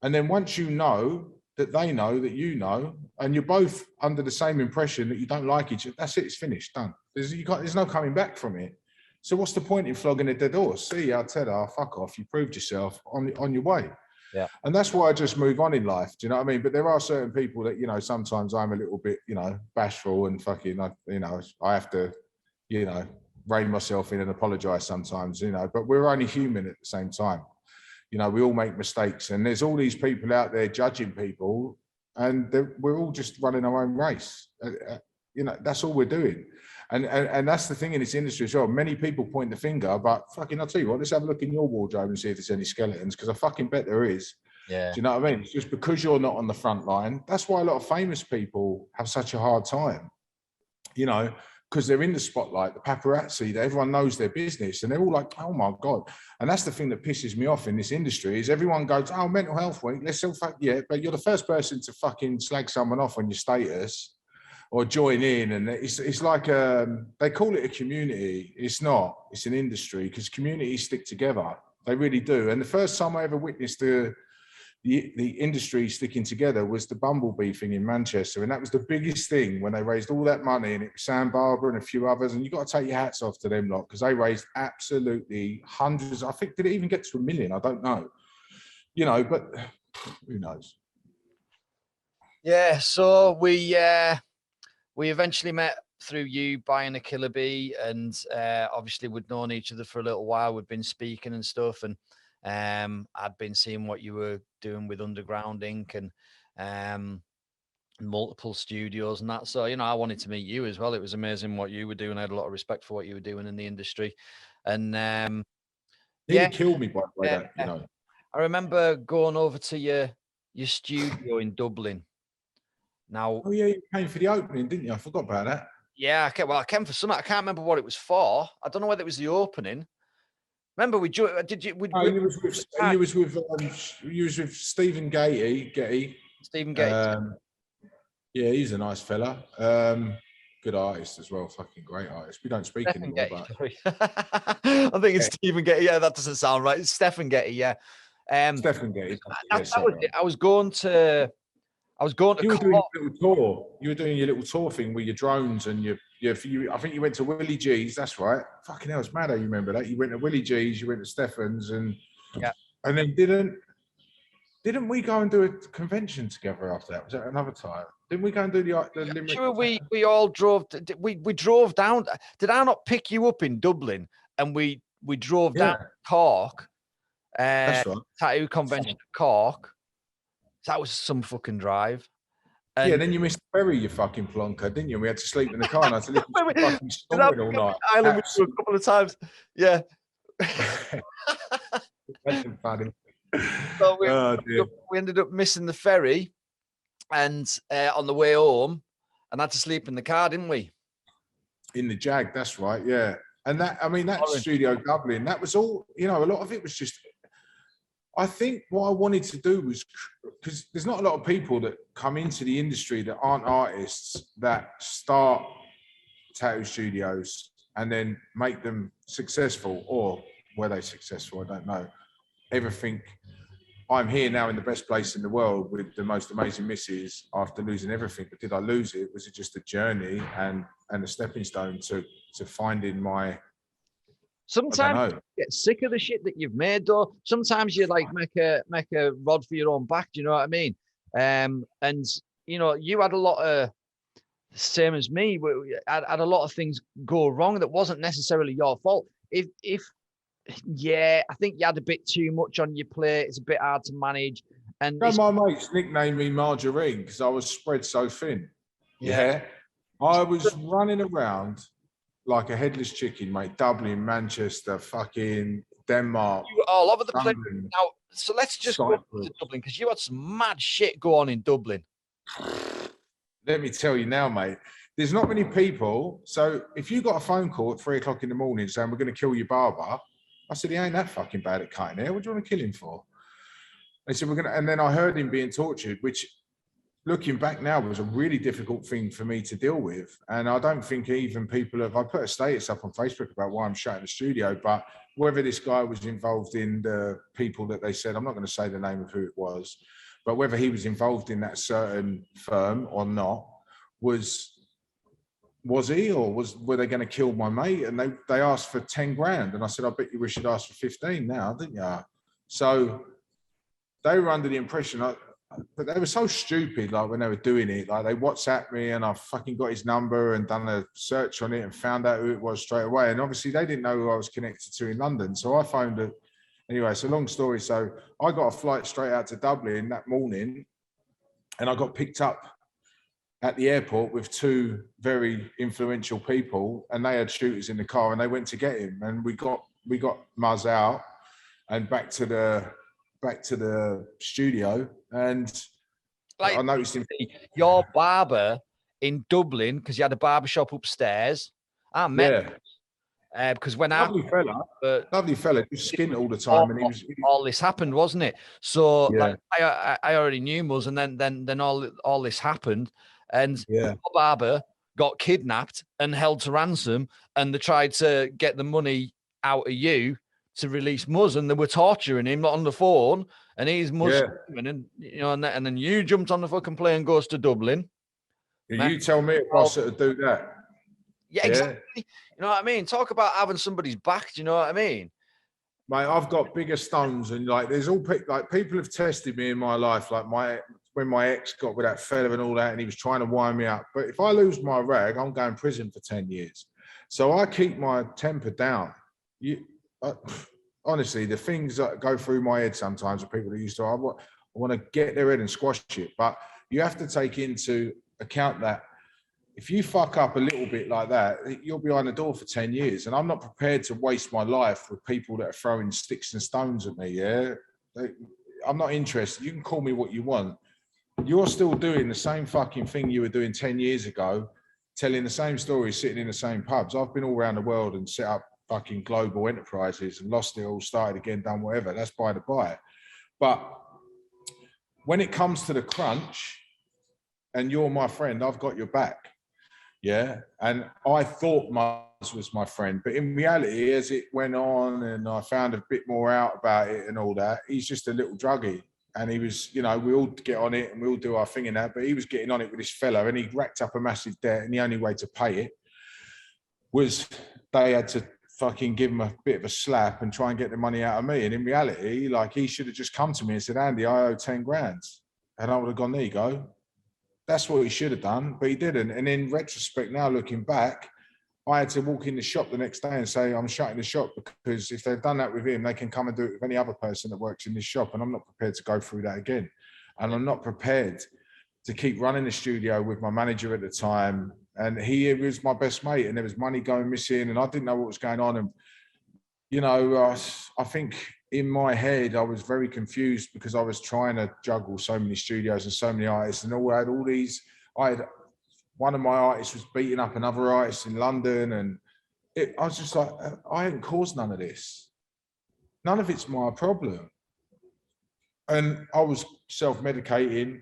And then once you know that they know that you know, and you're both under the same impression that you don't like each other, that's it, it's finished, done. There's no coming back from it. So what's the point in flogging a dead horse? See, I tell her, fuck off, you proved yourself on your way. Yeah. And that's why I just move on in life. Do you know what I mean? But there are certain people that, you know, sometimes I'm a little bit, you know, bashful and fucking, you know, I have to, you know, rein myself in and apologize sometimes, you know, but we're only human at the same time. You know, we all make mistakes, and there's all these people out there judging people, and we're all just running our own race. You know, that's all we're doing. And that's the thing in this industry as well. Many people point the finger, but fucking, I'll tell you what, let's have a look in your wardrobe and see if there's any skeletons, because I fucking bet there is. Yeah. Do you know what I mean? It's just because you're not on the front line. That's why a lot of famous people have such a hard time, you know, because they're in the spotlight, the paparazzi, everyone knows their business, and they're all like, oh my God. And that's the thing that pisses me off in this industry is everyone goes, oh, mental health week, let's all fuck, yeah, but you're the first person to fucking slag someone off on your status or join in. And it's like, they call it a community. It's not, it's an industry, because communities stick together. They really do. And the first time I ever witnessed the industry sticking together was the Bumblebee thing in Manchester. And that was the biggest thing when they raised all that money, and it was Sam Barber and a few others. And you got to take your hats off to them lot, because they raised absolutely hundreds. I think, did it even get to 1 million? I don't know. You know, but who knows? Yeah. So we eventually met through you buying a Killer Bee, and obviously we'd known each other for a little while. We'd been speaking and stuff, and I'd been seeing what you were doing with Underground Inc. and multiple studios and that. So, you know, I wanted to meet you as well. It was amazing what you were doing. I had a lot of respect for what you were doing in the industry. And He killed me by that, you know. I remember going over to your studio in Dublin. Now, oh yeah, you came for the opening, didn't you? I forgot about that. Yeah, I came for something. I can't remember what it was for. I don't know whether it was the opening. Remember, you was with Stephen Getty. Stephen Getty. Yeah, he's a nice fella. Good artist as well. Fucking great artist. We don't speak Stephen anymore. Getty, I think it's Stephen Getty. Yeah, that doesn't sound right. It's Stephen Getty. Yeah. Stephen Getty. That was it. I was going to. You were doing your little tour. You were doing your little tour thing with your drones and your. I think you went to Willie G's. That's right. Fucking hell, it's mad how you remember that. You went to Willie G's. You went to Stefan's, and then didn't we go and do a convention together after that? Was that another time? Didn't we go and do the limerick? Sure, we all drove. We drove down. Did I not pick you up in Dublin and we drove down Cork? That's right. Tattoo convention at Cork. That was some fucking drive. And yeah, then you missed the ferry, you fucking plonker, didn't you? We had to sleep in the car, and I had to listen to fucking snoring all night. Island with you a couple of times. Yeah. Funny. So we ended up missing the ferry, and on the way home, and had to sleep in the car, didn't we? In the Jag, that's right. Yeah, and that studio Dublin, that was all. You know, a lot of it was just. I think what I wanted to do was, because there's not a lot of people that come into the industry that aren't artists that start tattoo studios and then make them successful, or were they successful? I don't know. Everything I'm here now in the best place in the world with the most amazing missus after losing everything. But did I lose it? Was it just a journey and a stepping stone to finding my? Sometimes you get sick of the shit that you've made, though. Sometimes you like make a rod for your own back. Do you know what I mean? And you know, you had a lot of, same as me, had a lot of things go wrong that wasn't necessarily your fault. Yeah, I think you had a bit too much on your plate. It's a bit hard to manage. And my mates nicknamed me Margarine because I was spread so thin. Yeah. I was running around like a headless chicken, mate. Dublin, Manchester, fucking Denmark. You were all over the place. Now, so let's just go to Dublin, because you had some mad shit go on in Dublin. Let me tell you now, mate. There's not many people. So if you got a phone call at 3 o'clock in the morning saying we're going to kill your barber, I said, he ain't that fucking bad at cutting hair. What do you want to kill him for? They said, we're going to, and then I heard him being tortured, which looking back now was a really difficult thing for me to deal with. And I don't think even people have, I put a status up on Facebook about why I'm shutting the studio, but whether this guy was involved in the people that they said, I'm not going to say the name of who it was, but whether he was involved in that certain firm or not, was he, or were they going to kill my mate? And they asked for 10 grand. And I said, I bet you wish you'd asked for 15 now, didn't you? So they were under the impression, but they were so stupid, like when they were doing it, like they WhatsApped me and I fucking got his number and done a search on it and found out who it was straight away. And obviously they didn't know who I was connected to in London. So I phoned it. Anyway, it's a long story. So I got a flight straight out to Dublin that morning and I got picked up at the airport with 2 very influential people, and they had shooters in the car and they went to get him. And we got Muzz out and back to the studio, and like, I noticed him. Your barber in Dublin, because you had a barber shop upstairs. I met because when lovely fella, just skint all the time, and all this happened, wasn't it? So like, I already knew Muzz, and then all this happened, and your barber got kidnapped and held to ransom, and they tried to get the money out of you to release Muzz, and they were torturing him on the phone, and he's Muzz, and you know, and then you jumped on the fucking plane and goes to Dublin. You tell me if I sort of do that. Yeah, exactly. You know what I mean? Talk about having somebody's back. Do you know what I mean? Mate, I've got bigger stones, and like there's all like people have tested me in my life, like when my ex got with that fella and all that, and he was trying to wind me up. But if I lose my rag, I'm going to prison for 10 years. So I keep my temper down. Honestly, the things that go through my head sometimes are people that used to, I want to get their head and squash it. But you have to take into account that if you fuck up a little bit like that, you're behind the door for 10 years. And I'm not prepared to waste my life with people that are throwing sticks and stones at me, yeah? I'm not interested. You can call me what you want. You're still doing the same fucking thing you were doing 10 years ago, telling the same stories, sitting in the same pubs. I've been all around the world and set up fucking global enterprises and lost it all, started again, done whatever. That's by the by. But when it comes to the crunch and you're my friend, I've got your back. Yeah. And I thought Muzz was my friend, but in reality, as it went on and I found a bit more out about it and all that, he's just a little druggie. And he was, you know, we all get on it and we all do our thing in that, but he was getting on it with this fella and he racked up a massive debt, and the only way to pay it was they had to fucking give him a bit of a slap and try and get the money out of me. And in reality, like, he should have just come to me and said, Andy, I owe 10 grand. And I would have gone, there you go. That's what he should have done, but he didn't. And in retrospect, now looking back, I had to walk in the shop the next day and say, I'm shutting the shop, because if they've done that with him, they can come and do it with any other person that works in this shop. And I'm not prepared to go through that again. And I'm not prepared to keep running the studio with my manager at the time. And he was my best mate, and there was money going missing, and I didn't know what was going on. And, you know, I think in my head, I was very confused because I was trying to juggle so many studios and so many artists, and one of my artists was beating up another artist in London, and I was just like, I ain't caused none of this. None of it's my problem. And I was self-medicating,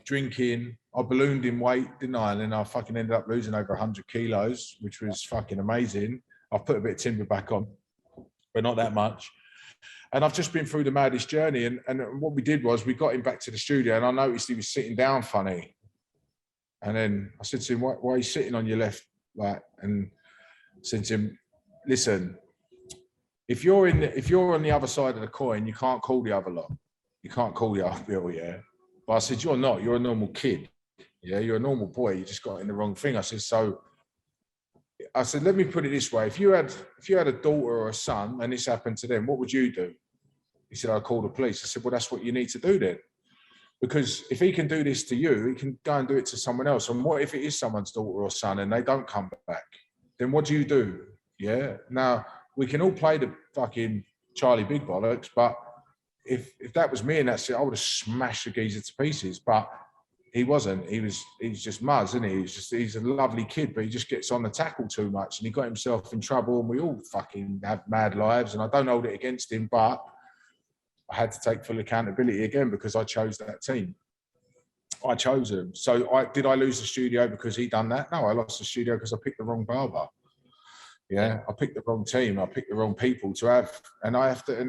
drinking. I ballooned in weight, didn't I? And then I fucking ended up losing over 100 kilos, which was fucking amazing. I've put a bit of timber back on, but not that much. And I've just been through the maddest journey. And what we did was we got him back to the studio, and I noticed he was sitting down funny. And then I said to him, why are you sitting on your left? Like, and I said to him, listen, if you're on the other side of the coin, you can't call the other lot. You can't call the other bill, yeah. But I said, you're not. You're a normal kid. Yeah, you're a normal boy. You just got in the wrong thing. I said, let me put it this way. If you had a daughter or a son and this happened to them, what would you do? He said, I'd call the police. I said, well, that's what you need to do then. Because if he can do this to you, he can go and do it to someone else. And what if it is someone's daughter or son and they don't come back? Then what do you do? Yeah. Now, we can all play the fucking Charlie Big Bollocks, but if that was me and that's it, I would have smashed the geezer to pieces. But he wasn't. He's just muzz, isn't he? He's a lovely kid, but he just gets on the tackle too much, and he got himself in trouble. And we all fucking have mad lives, and I don't hold it against him, but I had to take full accountability again because I chose that team. I chose him. So did I lose the studio because he done that? No, I lost the studio because I picked the wrong barber. Yeah, I picked the wrong team. I picked the wrong people to have, and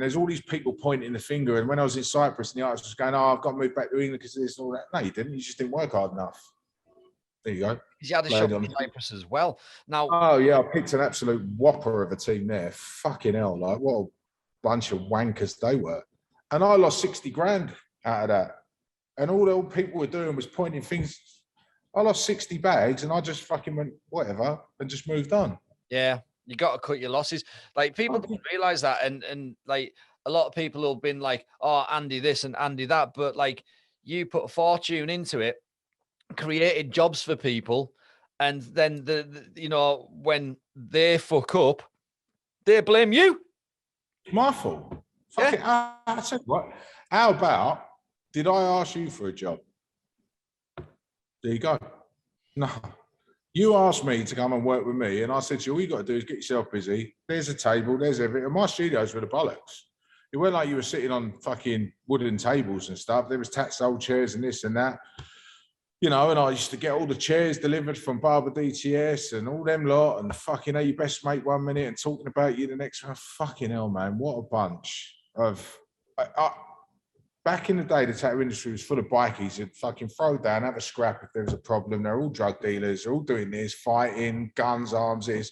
there's all these people pointing the finger. And when I was in Cyprus, and the artist was going, "Oh, I've got to move back to England because of this and all that." No, you didn't. You just didn't work hard enough. There you go. You had a shop in Cyprus as well. Now, oh yeah, I picked an absolute whopper of a team there. Fucking hell, like what a bunch of wankers they were. And I lost 60 grand out of that. And all the people were doing was pointing things. I lost 60 bags, and I just fucking went whatever and just moved on. Yeah. You got to cut your losses. Like, people don't realize that. And like, a lot of people have been like, oh, Andy this and Andy that. But like, you put a fortune into it, created jobs for people. And then when they fuck up, they blame you. My fault. Yeah. I said, what? How about, did I ask you for a job? There you go. No. You asked me to come and work with me, and I said to you, all you got to do is get yourself busy. There's a table, there's everything. And my studios were the bollocks. It weren't like you were sitting on fucking wooden tables and stuff. There was tats old chairs and this and that. And I used to get all the chairs delivered from Barber DTS and all them lot, and fucking your best mate 1 minute and talking about you the next one. Fucking hell, man. What a bunch of... Back in the day, the tattoo industry was full of bikies who'd fucking throw down, have a scrap if there was a problem. They're all drug dealers. They're all doing this, fighting, guns, arms, this.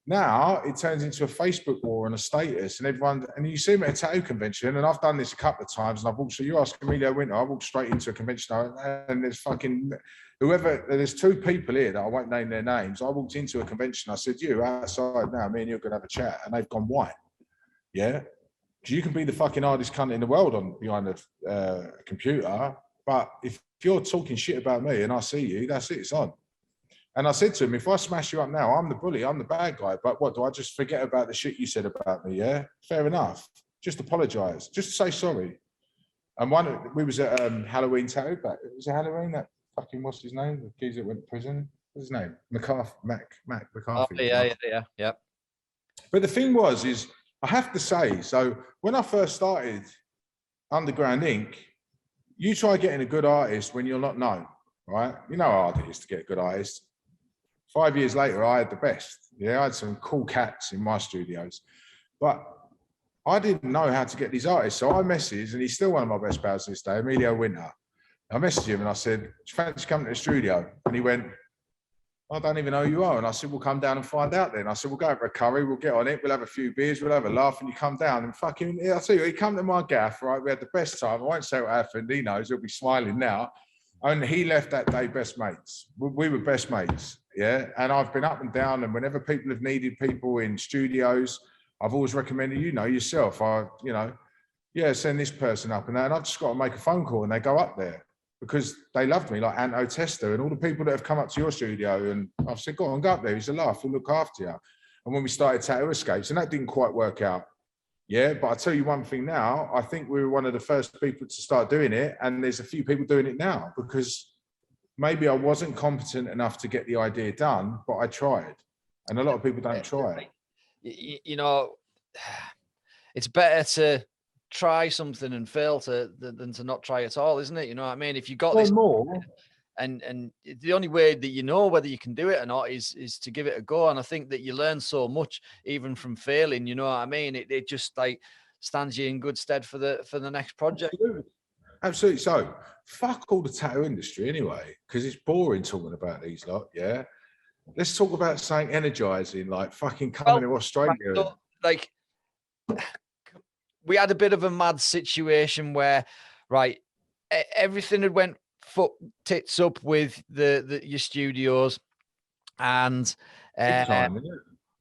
Now, it turns into a Facebook war and a status. And you see them at a tattoo convention, and I've done this a couple of times, and I've walked, so you ask Emilio Winter, I walked straight into a convention, and there's fucking... there's two people here that I won't name their names. I walked into a convention, I said, you, outside now, me and you are going to have a chat, and they've gone white. Yeah? You can be the fucking hardest cunt in the world behind a computer, but if you're talking shit about me and I see you, that's it, it's on. And I said to him, if I smash you up now, I'm the bully, I'm the bad guy, but what, do I just forget about the shit you said about me, yeah? Fair enough. Just apologise. Just say sorry. And we was at Halloween tattoo back. It was a Halloween, that fucking, what's his name? The geezer that went to prison. What's his name? Mac McCarthy. Oh, yeah. But the thing is I have to say, so when I first started Underground Inc., you try getting a good artist when you're not known, right? You know how hard it is to get a good artist. 5 years later, I had the best. Yeah, I had some cool cats in my studios. But I didn't know how to get these artists. So I messaged, and he's still one of my best pals to this day, Emilio Winter. I messaged him and I said, do you fancy coming to the studio? And he went, I don't even know who you are. And I said, we'll come down and find out then. I said, we'll go over a curry, we'll get on it, we'll have a few beers, we'll have a laugh, and you come down. And fucking, I'll tell you, he come to my gaff, right? We had the best time. I won't say what happened. He knows, he'll be smiling now. And he left that day best mates. We were best mates, yeah? And I've been up and down, and whenever people have needed people in studios, I've always recommended, yourself, send this person up and that. And I've just got to make a phone call and they go up there. Because they loved me, like Anto Testa and all the people that have come up to your studio. And I've said, go up there. He's a laugh. We'll look after you. And when we started Tattoo Escapes, and that didn't quite work out. Yeah, but I'll tell you one thing now. I think we were one of the first people to start doing it. And there's a few people doing it now because maybe I wasn't competent enough to get the idea done, but I tried. And a lot of people don't try. It's better to try something and fail than to not try at all, isn't it? You know what I mean? If you got this more, and the only way that you know whether you can do it or not is to give it a go. And I think that you learn so much even from failing. You know what I mean? It just like stands you in good stead for the next project. Absolutely. So fuck all the tattoo industry anyway, because it's boring talking about these lot. Yeah. Let's talk about something energizing, like fucking coming to Australia. So, like, we had a bit of a mad situation where, right, everything had went foot tits up with your studios, and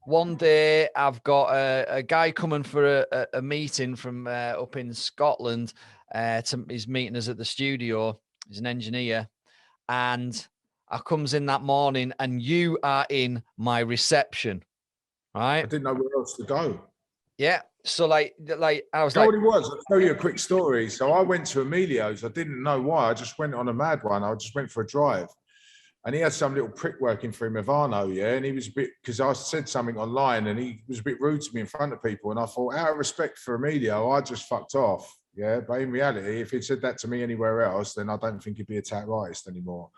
one day I've got a guy coming for a meeting from up in Scotland. He's meeting us at the studio. He's an engineer, and I comes in that morning, and you are in my reception, right? I didn't know where else to go. Yeah. So like I was you know like, what it was? I'll tell you a quick story. So I went to Emilio's. I didn't know why. I just went on a mad one. I just went for a drive. And he had some little prick working for him, Ivano, yeah? And he was a bit, because I said something online and he was a bit rude to me in front of people. And I thought, out of respect for Emilio, I just fucked off, yeah? But in reality, if he'd said that to me anywhere else, then I don't think he'd be a tattoo artist anymore.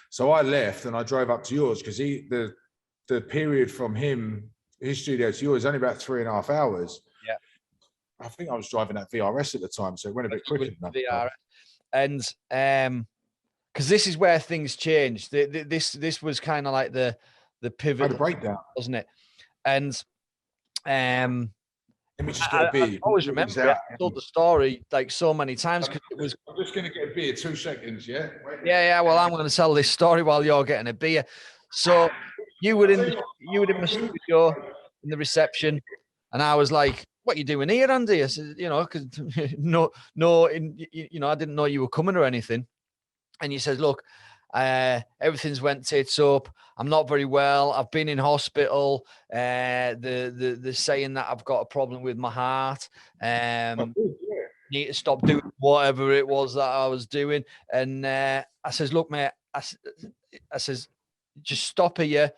So I left and I drove up to yours because the period from his studio to yours is only about 3.5 hours. Yeah. I think I was driving that VRS at the time, so it went a bit quicker than that. VRS. And because this is where things changed. This was kind of like the pivot. Had a breakdown, wasn't it? And let me just get a beer. I always remember it. I told the story like so many times because it was. I'm just going to get a beer. 2 seconds, yeah. Yeah. Well, I'm going to tell this story while you're getting a beer. So you were in the studio in the reception, and I was like, "What are you doing here, Andy?" I said, because I didn't know you were coming or anything. And you said, "Look, everything's went tits up. I'm not very well. I've been in hospital. They're saying that I've got a problem with my heart. Need to stop doing whatever it was that I was doing." And I says, "Look, mate," I says, "just stop here.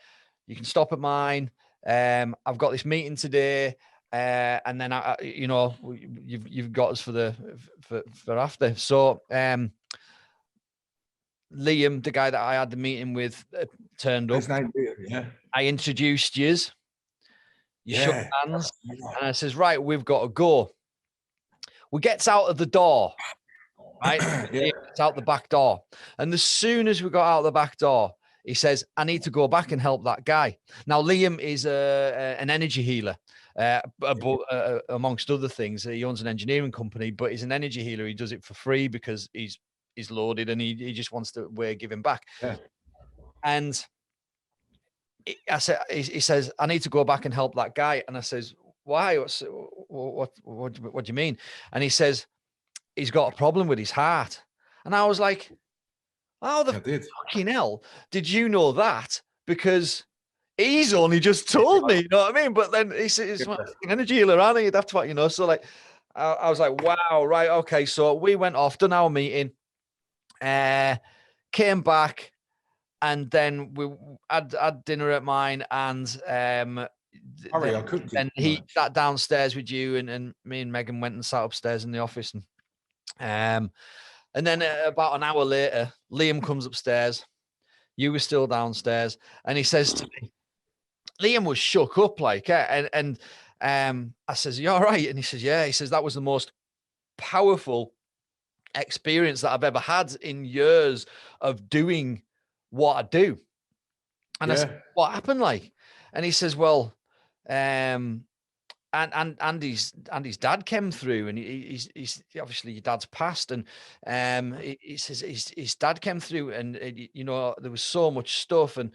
You can stop at mine. I've got this meeting today, and then you've got us for after." So Liam, the guy that I had the meeting with, turned up. His name, yeah. I introduced yous. You shook hands, and I says, "Right, we've got to go." We gets out of the door, right? Yeah. It's out the back door, and as soon as we got out the back door, he says, "I need to go back and help that guy." Now, Liam is an energy healer, amongst other things. He owns an engineering company, but he's an energy healer. He does it for free because he's loaded and he just wants to give him back. Yeah. And he says, "I need to go back and help that guy." And I says, "Why? What do you mean?" And he says, "He's got a problem with his heart." And I was like, "How the fucking hell did you know that?" Because he's only just told me, you know what I mean? But then he says, "He's an energy healer, aren't he?" That's what, So like, I was like, wow, right. Okay. So we went off, done our meeting, came back, and then we had dinner at mine, and and he sat downstairs with you, and me and Megan went and sat upstairs in the office, and then about an hour later, Liam comes upstairs. You were still downstairs, and he says to me, Liam was shook up like, and I says, "You all right?" And he says, "Yeah." He says, "That was the most powerful experience that I've ever had in years of doing what I do." And I said, "What happened?" Like, and he says, "Well, and Andy's dad came through, and he's obviously your dad's passed, and he says his dad came through, and there was so much stuff, and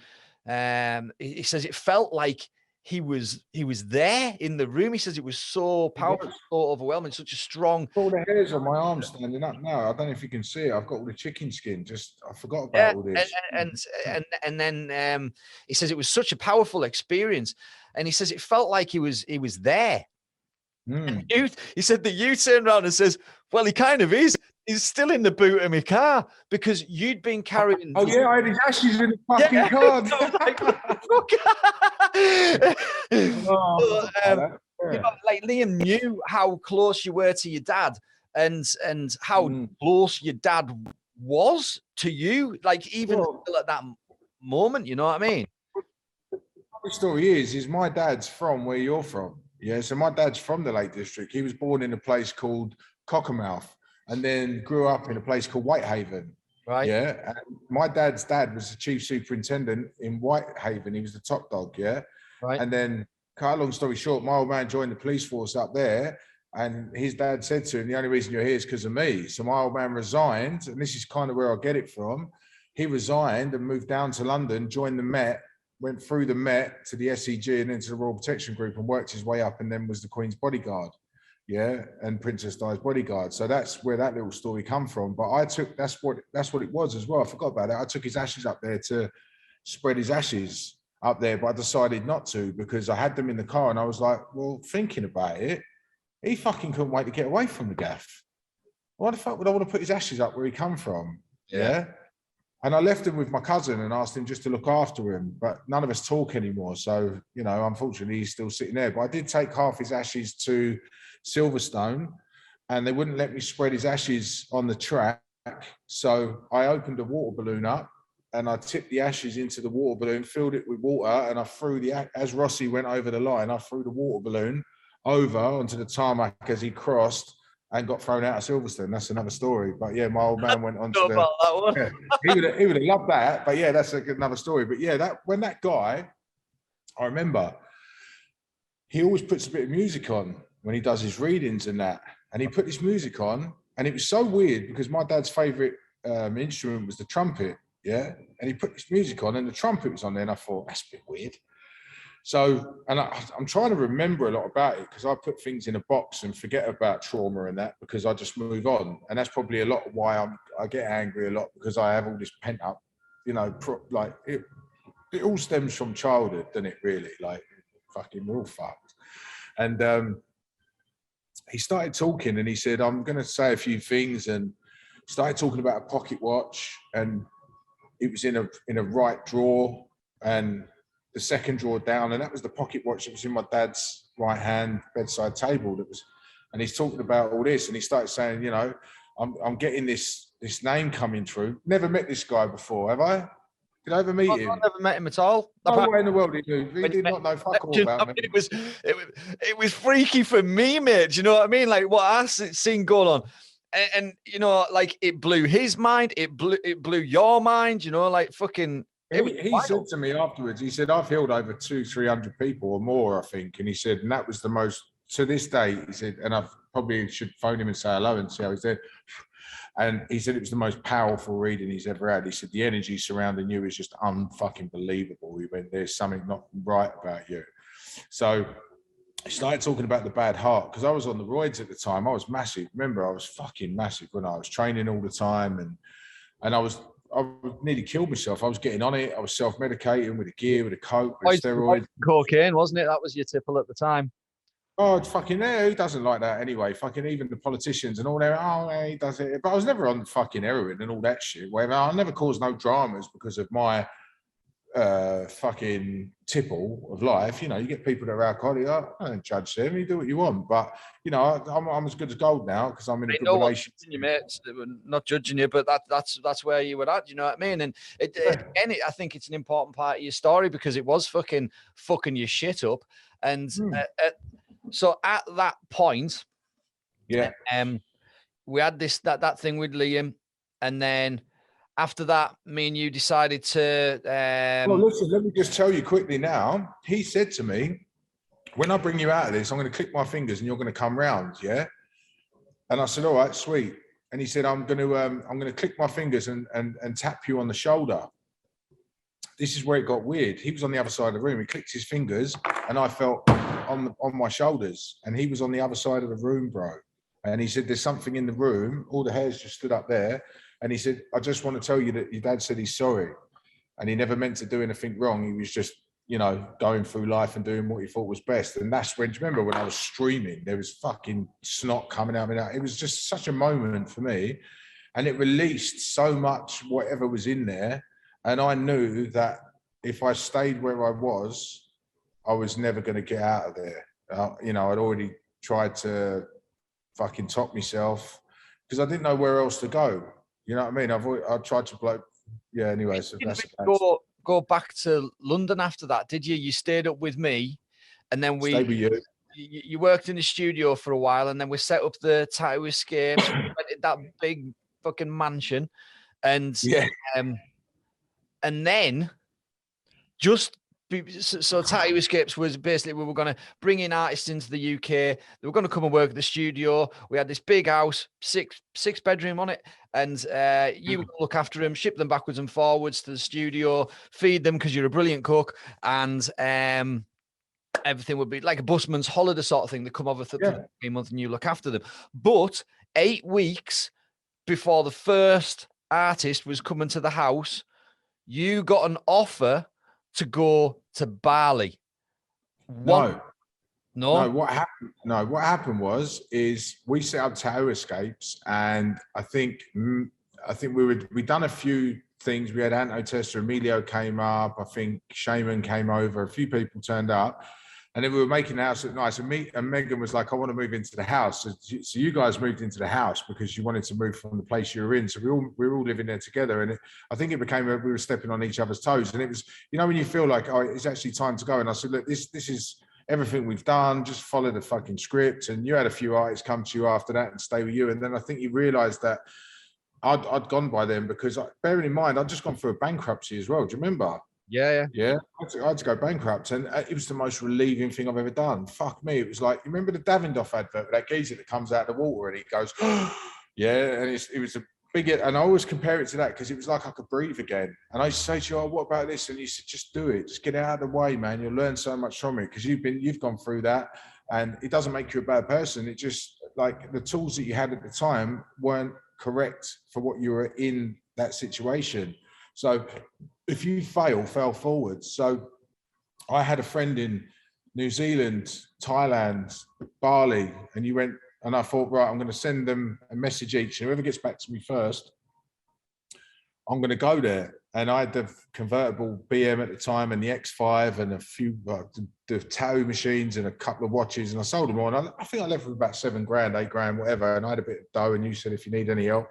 he says it felt like he was there in the room." He says it was so powerful, so overwhelming, such a strong. All the hairs on my arm standing up now. I don't know if you can see it. I've got all the chicken skin. I forgot about all this. And then he says it was such a powerful experience, and he says it felt like he was there. And he said that you turned around and says, "Well, he kind of is. He's still in the boot of my car because you'd been carrying." Oh yeah, I had his ashes in the fucking car. Like Liam knew how close you were to your dad, and how close your dad was to you, like even at that moment. You know what I mean? The story is my dad's from where you're from. Yeah, so my dad's from the Lake District. He was born in a place called Cockermouth and then grew up in a place called Whitehaven. Right. Yeah. And my dad's dad was the chief superintendent in Whitehaven. He was the top dog. Yeah. Right. And then, cut a long story short, my old man joined the police force up there. And his dad said to him, the only reason you're here is because of me. So my old man resigned. And this is kind of where I get it from. He resigned and moved down to London, joined the Met, went through the Met to the SEG and into the Royal Protection Group and worked his way up, and then was the Queen's bodyguard, yeah, and Princess Di's bodyguard. So that's where that little story come from. But that's what it was as well. I forgot about that. I took his ashes up there to spread his ashes up there, but I decided not to because I had them in the car and I was like, well, thinking about it, he fucking couldn't wait to get away from the gaff. Why the fuck would I want to put his ashes up where he come from? Yeah. And I left him with my cousin and asked him just to look after him, but none of us talk anymore. So, you know, unfortunately, he's still sitting there. But I did take half his ashes to Silverstone and they wouldn't let me spread his ashes on the track. So I opened a water balloon up and I tipped the ashes into the water balloon, filled it with water, and I threw as Rossi went over the line, I threw the water balloon over onto the tarmac as he crossed and got thrown out of Silverstone. That's another story. But yeah, my old man went on to the... That one. Yeah, he would have loved that. But yeah, that's another story. But yeah, when that guy, I remember, he always puts a bit of music on when he does his readings and that. And he put this music on, and it was so weird because my dad's favourite instrument was the trumpet, yeah? And he put this music on and the trumpet was on there, and I thought, that's a bit weird. So, and I'm trying to remember a lot about it because I put things in a box and forget about trauma and that because I just move on. And that's probably a lot of why I get angry a lot because I have all this pent up, you know, like it all stems from childhood, doesn't it really? Like fucking we're all fucked. And he started talking and he said, I'm going to say a few things, and started talking about a pocket watch, and it was in a right drawer and the second drawer down, and that was the pocket watch that was in my dad's right hand bedside table. And he's talking about all this, and he started saying, you know, I'm getting this name coming through. Never met this guy before, have I? Did I ever meet him? I've never met him at all. No way in the world he knew. He did not know fuck all about me. It was freaky for me, mate. Do you know what I mean? Like what I seen going on. And you know, like it blew his mind, it blew your mind, you know, like fucking. He said to me afterwards, he said, I've healed over 200-300 people or more, I think. And he said, and that was the most, to this day, he said, and I probably should phone him and say hello and see how he's doing. And he said it was the most powerful reading he's ever had. He said, the energy surrounding you is just unfucking believable. He went, there's something not right about you. So he started talking about the bad heart, because I was on the roids at the time. I was massive. Remember, I was fucking massive when I was training all the time. And I nearly killed myself. I was getting on it. I was self-medicating with the gear, with the coke, with steroids. Cocaine, wasn't it? That was your tipple at the time. Oh, it's fucking there. Who doesn't like that anyway? Fucking even the politicians and all that. Oh, yeah, he does it. But I was never on fucking heroin and all that shit. Whatever. I never caused no dramas because of my fucking tipple of life. You know, you get people that are alcoholic. I don't judge them. You do what you want. But you know, I'm as good as gold now because I'm in a good relationship. You, mate. Not judging you, but that's where you were at. You know what I mean? And I think it's an important part of your story because it was fucking your shit up. And so at that point, yeah, we had that thing with Liam, and then after that, me and you decided to. Well, listen, let me just tell you quickly now. He said to me, when I bring you out of this, I'm going to click my fingers and you're going to come round, yeah? And I said, all right, sweet. And he said, I'm going to click my fingers and tap you on the shoulder. This is where it got weird. He was on the other side of the room. He clicked his fingers and I felt on my shoulders, and he was on the other side of the room, bro. And he said, there's something in the room. All the hairs just stood up there. And he said, I just want to tell you that your dad said he's sorry. And he never meant to do anything wrong. He was just, you know, going through life and doing what he thought was best. And that's when, do you remember when I was streaming, there was fucking snot coming out of me. It was just such a moment for me. And it released so much, whatever was in there. And I knew that if I stayed where I was never going to get out of there. You know, I'd already tried to fucking top myself because I didn't know where else to go. You know what I mean? I tried to blow. Yeah. Anyway, so that's go back to London after that, did you? You stayed up with me, and then stayed with you. you worked in the studio for a while, and then we set up the Tattoo Escapes, that big fucking mansion, and and then just. So Tattoo Escapes was basically, we were going to bring in artists into the UK. They were going to come and work at the studio. We had this big house, six bedroom on it, and you would look after them, ship them backwards and forwards to the studio, feed them because you're a brilliant cook, and everything would be like a busman's holiday sort of thing. They come over for 3 months and you look after them. But 8 weeks before the first artist was coming to the house, you got an offer to go to Bali. No. What happened was we set up Tattoo Escapes, and I think we'd done a few things. We had Anto Testa, Emilio came up. I think Shaman came over. A few people turned up, and then we were making the house look nice. And Megan was like, "I want to move into the house." So you guys moved into the house because you wanted to move from the place you were in. So we were all living there together, and I think it became we were stepping on each other's toes. And it was, when you feel like, oh, it's actually time to go. And I said, look, this is everything we've done. Just follow the fucking script. And you had a few artists come to you after that and stay with you. And then I think you realised that I'd gone by then, because bearing in mind, I'd just gone through a bankruptcy as well. Do you remember? Yeah. I had to go bankrupt, and it was the most relieving thing I've ever done. Fuck me, it was like, you remember the Davidoff advert, that geezer that comes out of the water and he goes, yeah, and it was a big, and I always compare it to that because it was like I could breathe again. And I used to say to you, oh, what about this? And you said, just do it, just get it out of the way, man. You'll learn so much from it because you've gone through that, and it doesn't make you a bad person. It just, like, the tools that you had at the time weren't correct for what you were in that situation. So if you fail forward. So I had a friend in New Zealand, Thailand, Bali, and you went, and I thought, right, I'm going to send them a message each, and whoever gets back to me first, I'm going to go there. And I had the convertible BM at the time, and the X5, and a few the tattoo machines, and a couple of watches, and I sold them all. And I think I left with about $7,000, $8,000, whatever. And I had a bit of dough, and you said, if you need any help.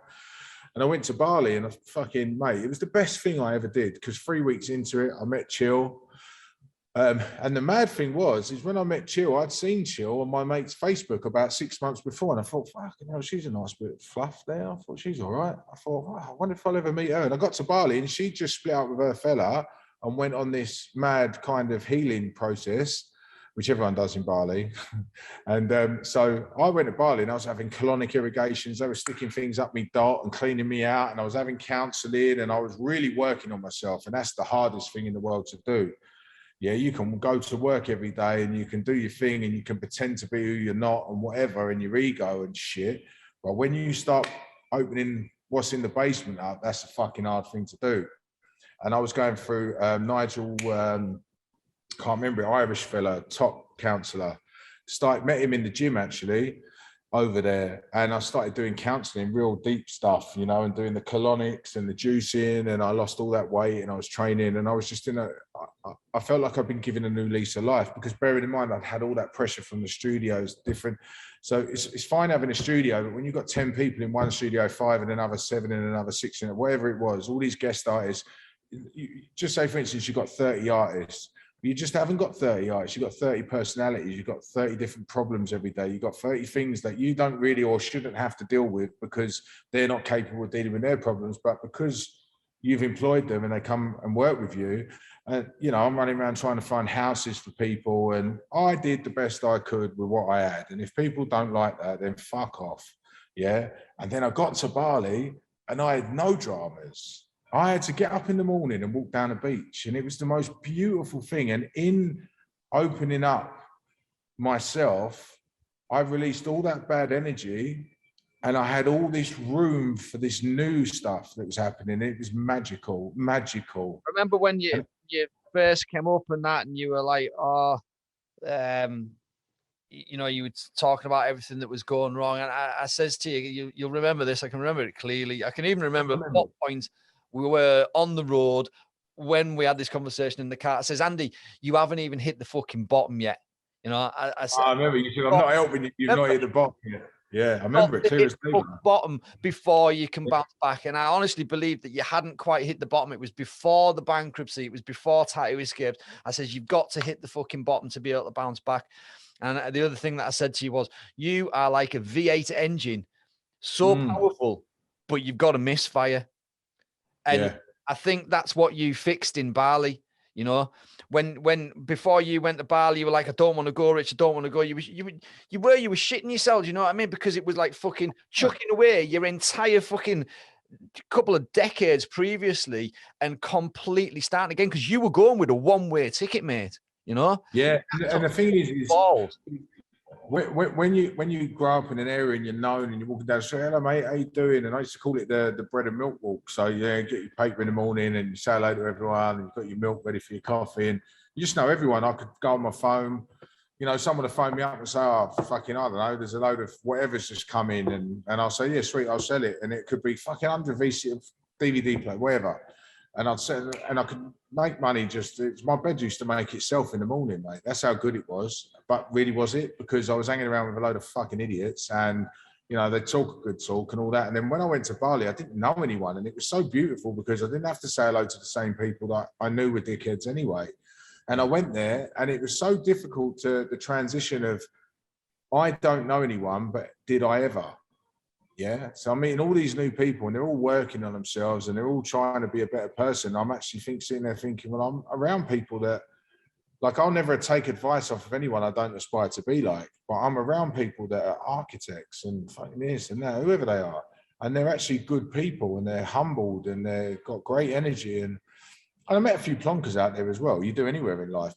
And I went to Bali, and mate, it was the best thing I ever did, because 3 weeks into it, I met Chill. And the mad thing is when I met Chill, I'd seen Chill on my mate's Facebook about 6 months before, and I thought, fucking hell, she's a nice bit of fluff there. I thought, she's all right. I thought, wow, I wonder if I'll ever meet her. And I got to Bali, and she just split up with her fella and went on this mad kind of healing process, which everyone does in Bali. And so I went to Bali, and I was having colonic irrigations. They were sticking things up me dot and cleaning me out. And I was having counseling, and I was really working on myself. And that's the hardest thing in the world to do. Yeah, you can go to work every day, and you can do your thing, and you can pretend to be who you're not and whatever, and your ego and shit. But when you start opening what's in the basement up, that's a fucking hard thing to do. And I was going through Nigel, can't remember, Irish fella, top counsellor. Met him in the gym actually over there, and I started doing counselling, real deep stuff, and doing the colonics and the juicing, and I lost all that weight, and I was training, and I was just I felt like I'd been given a new lease of life, because bearing in mind I'd had all that pressure from the studios, different. So it's fine having a studio, but when you've got 10 people in one studio, 5 in another, 7 in another, 6 in it, whatever it was, all these guest artists, just say for instance you've got 30 artists. You just haven't got 30 artists. You've got 30 personalities. You've got 30 different problems every day. You've got 30 things that you don't really or shouldn't have to deal with because they're not capable of dealing with their problems. But because you've employed them and they come and work with you, and I'm running around trying to find houses for people, and I did the best I could with what I had. And if people don't like that, then fuck off. Yeah. And then I got to Bali, and I had no dramas. I had to get up in the morning and walk down the beach, and it was the most beautiful thing. And in opening up myself, I released all that bad energy, and I had all this room for this new stuff that was happening. It was magical. Remember when you first came up and that, and you were like, you were talking about everything that was going wrong. And I says to you, you'll remember this. I can remember it clearly. I can even remember what point we were on the road when we had this conversation in the car. I says, Andy, you haven't even hit the fucking bottom yet. I said, I remember you said, I'm not helping you. You've not hit the bottom yet. Yeah, I remember it clear as day. Bottom before you can bounce back. And I honestly believe that you hadn't quite hit the bottom. It was before the bankruptcy. It was before Tattoo Escapes. I says, you've got to hit the fucking bottom to be able to bounce back. And the other thing that I said to you was, you are like a V8 engine, so powerful, but you've got a misfire. And I think that's what you fixed in Bali. You know, when before you went to Bali, you were like, I don't want to go, Rich. I don't want to go. You were shitting yourself. You know what I mean? Because it was like fucking chucking away your entire fucking couple of decades previously and completely starting again, because you were going with a one-way ticket, mate. You know? Yeah, and the thing is balls. When you grow up in an area and you're known and you're walking down the street, hello mate, how you doing? And I used to call it the bread and milk walk. So yeah, get your paper in the morning and you say hello to everyone, and you've got your milk ready for your coffee, and you just know everyone. I could go on my phone, you know, someone would phone me up and say, oh, fucking, I don't know, there's a load of whatever's just come in, and I'll say, yeah, sweet, I'll sell it. And it could be fucking 100 VC of DVD play, whatever. And I'd sell it, and I could make money. My bed used to make itself in the morning, mate. That's how good it was. But really, was it? Because I was hanging around with a load of fucking idiots, and you know, they talk a good talk and all that. And then when I went to Bali, I didn't know anyone, and it was so beautiful because I didn't have to say hello to the same people that I knew were dickheads anyway. And I went there, and it was so difficult to the transition of, I don't know anyone, but did I ever? Yeah. So I'm meeting all these new people, and they're all working on themselves, and they're all trying to be a better person. I'm actually sitting there thinking, well, I'm around people that, like, I'll never take advice off of anyone I don't aspire to be like, but I'm around people that are architects and fucking this and that, whoever they are. And they're actually good people, and they're humbled, and they've got great energy. And I met a few plonkers out there as well. You do anywhere in life,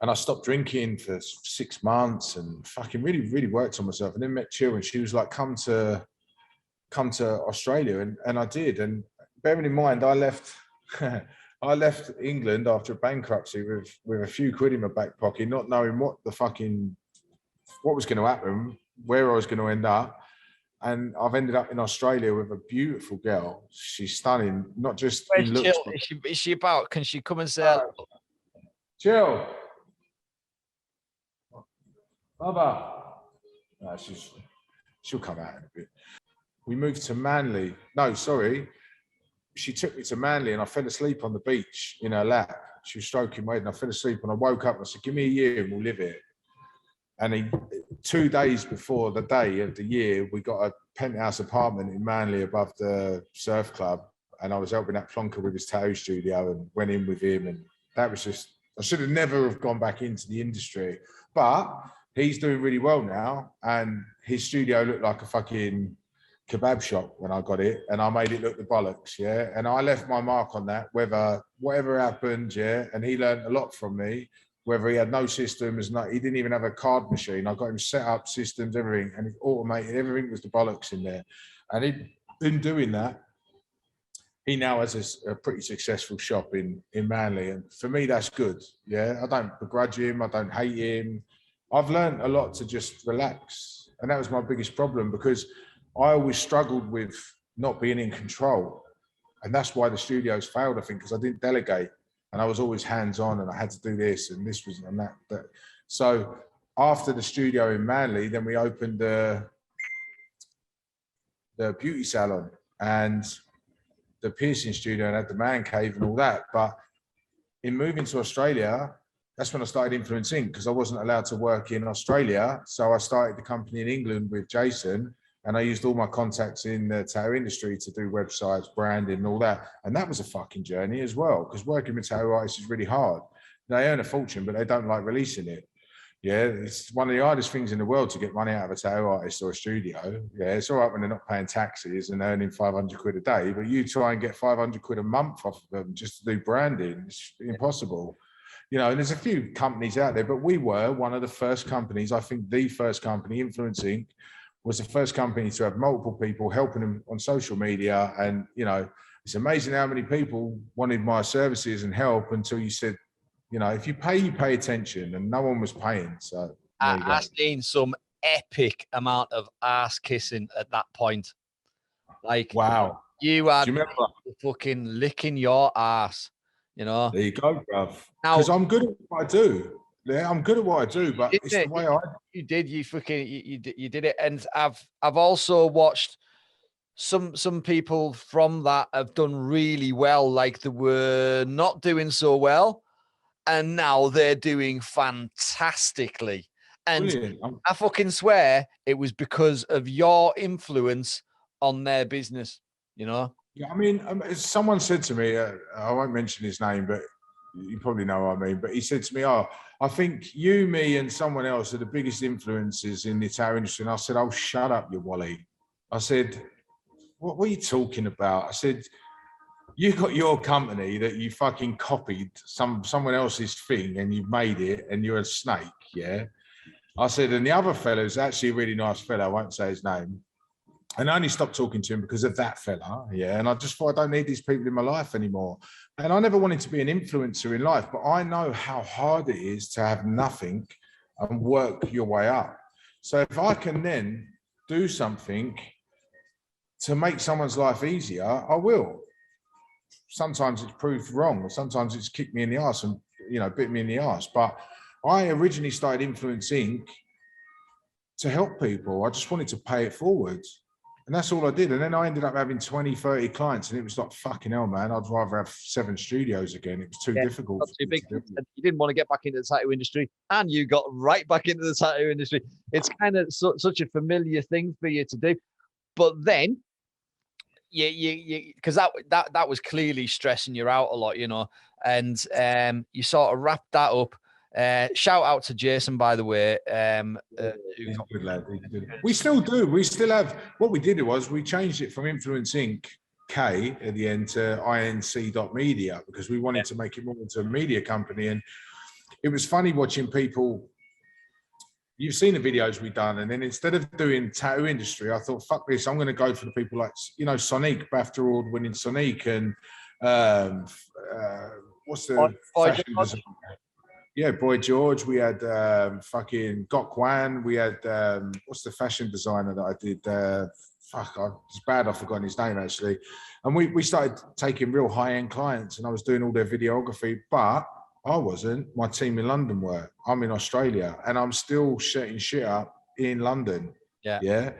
and I stopped drinking for 6 months and fucking really, really worked on myself. And then met Chill, and she was like, come to Australia. And I did. And bearing in mind, I left England after a bankruptcy with a few quid in my back pocket, not knowing what was going to happen, where I was going to end up. And I've ended up in Australia with a beautiful girl. She's stunning, not just in looks. Is she about? Can she come and say Chill? Baba. No, she'll come out in a bit. We moved to Manly. No, sorry. She took me to Manly, and I fell asleep on the beach in her lap. She was stroking my head, and I fell asleep, and I woke up and I said, give me a year and we'll live here. And 2 days before the day of the year, we got a penthouse apartment in Manly above the surf club. And I was helping that plonker with his tattoo studio and went in with him. And that was just, I should have never have gone back into the industry. But he's doing really well now. And his studio looked like a fucking kebab shop when I got it. And I made it look the bollocks, yeah. And I left my mark on that, whatever happened, yeah. And he learned a lot from me. Whether he had no systems, he didn't even have a card machine. I got him set up systems, everything, and he automated, everything was the bollocks in there. And in doing that, he now has a pretty successful shop in Manly. And for me, that's good. Yeah, I don't begrudge him. I don't hate him. I've learned a lot to just relax. And that was my biggest problem, because I always struggled with not being in control. And that's why the studios failed, I think, because I didn't delegate. And I was always hands-on, and I had to do this and this was and that. So after the studio in Manly, then we opened the beauty salon and the piercing studio and had the man cave and all that. But in moving to Australia, that's when I started influencing, because I wasn't allowed to work in Australia. So I started the company in England with Jason. And I used all my contacts in the tattoo industry to do websites, branding, and all that. And that was a fucking journey as well, because working with tattoo artists is really hard. They earn a fortune, but they don't like releasing it. Yeah, it's one of the hardest things in the world to get money out of a tattoo artist or a studio. Yeah, it's all right when they're not paying taxes and earning 500 quid a day, but you try and get 500 quid a month off of them just to do branding, it's impossible. You know, and there's a few companies out there, but we were one of the first companies, I think the first company, Influencing, was the first company to have multiple people helping them on social media. And, you know, it's amazing how many people wanted my services and help until you said, you know, if you pay attention, and no one was paying. So I seen some epic amount of ass kissing at that point. Like, wow, you are fucking licking your ass, you know. There you go, bruv. Because I'm good at what I do. Yeah, I'm good at what I do, but it's the way you did. You fucking you did it. And I've also watched some people from that have done really well. Like, they were not doing so well, and now they're doing fantastically. And Brilliant. I fucking swear it was because of your influence on their business, you know? Yeah, I mean, someone said to me, I won't mention his name, but you probably know what I mean, but he said to me, oh, I think you, me, and someone else are the biggest influences in the tower industry. And I said, oh, shut up, you Wally. I said, what are you talking about? I said, you got your company that you fucking copied someone else's thing and you made it and you're a snake, yeah? I said, and the other fellow's actually a really nice fellow, I won't say his name. And I only stopped talking to him because of that fella, yeah? And I just thought, I don't need these people in my life anymore. And I never wanted to be an influencer in life, but I know how hard it is to have nothing and work your way up. So if I can then do something to make someone's life easier, I will. Sometimes it's proved wrong, or sometimes it's kicked me in the arse and, you know, bit me in the arse. But I originally started Influence Inc. to help people. I just wanted to pay it forward. And that's all I did. And then I ended up having 20, 30 clients. And it was like, fucking hell, man, I'd rather have 7 studios again. It was too difficult. Too big. You didn't want to get back into the tattoo industry, and you got right back into the tattoo industry. It's kind of such a familiar thing for you to do. But then, because that was clearly stressing you out a lot, you know, and you sort of wrapped that up. Shout out to Jason, by the way. He's a good lad. We still do. We still have. What we did was we changed it from Influence Inc. K at the end to inc.media because we wanted to make it more into a media company. And it was funny watching people. You've seen the videos we've done, and then instead of doing tattoo industry, I thought, fuck this, I'm going to go for the people like, you know, Sonic, BAFTA award-winning Sonic, and what's the fashion designer? Yeah, Boy George. We had fucking Gok Wan. We had what's the fashion designer that I did? It's bad. I've forgotten his name actually. And we started taking real high-end clients, and I was doing all their videography, but I wasn't. My team in London were. I'm in Australia, and I'm still setting shit up in London. Yeah.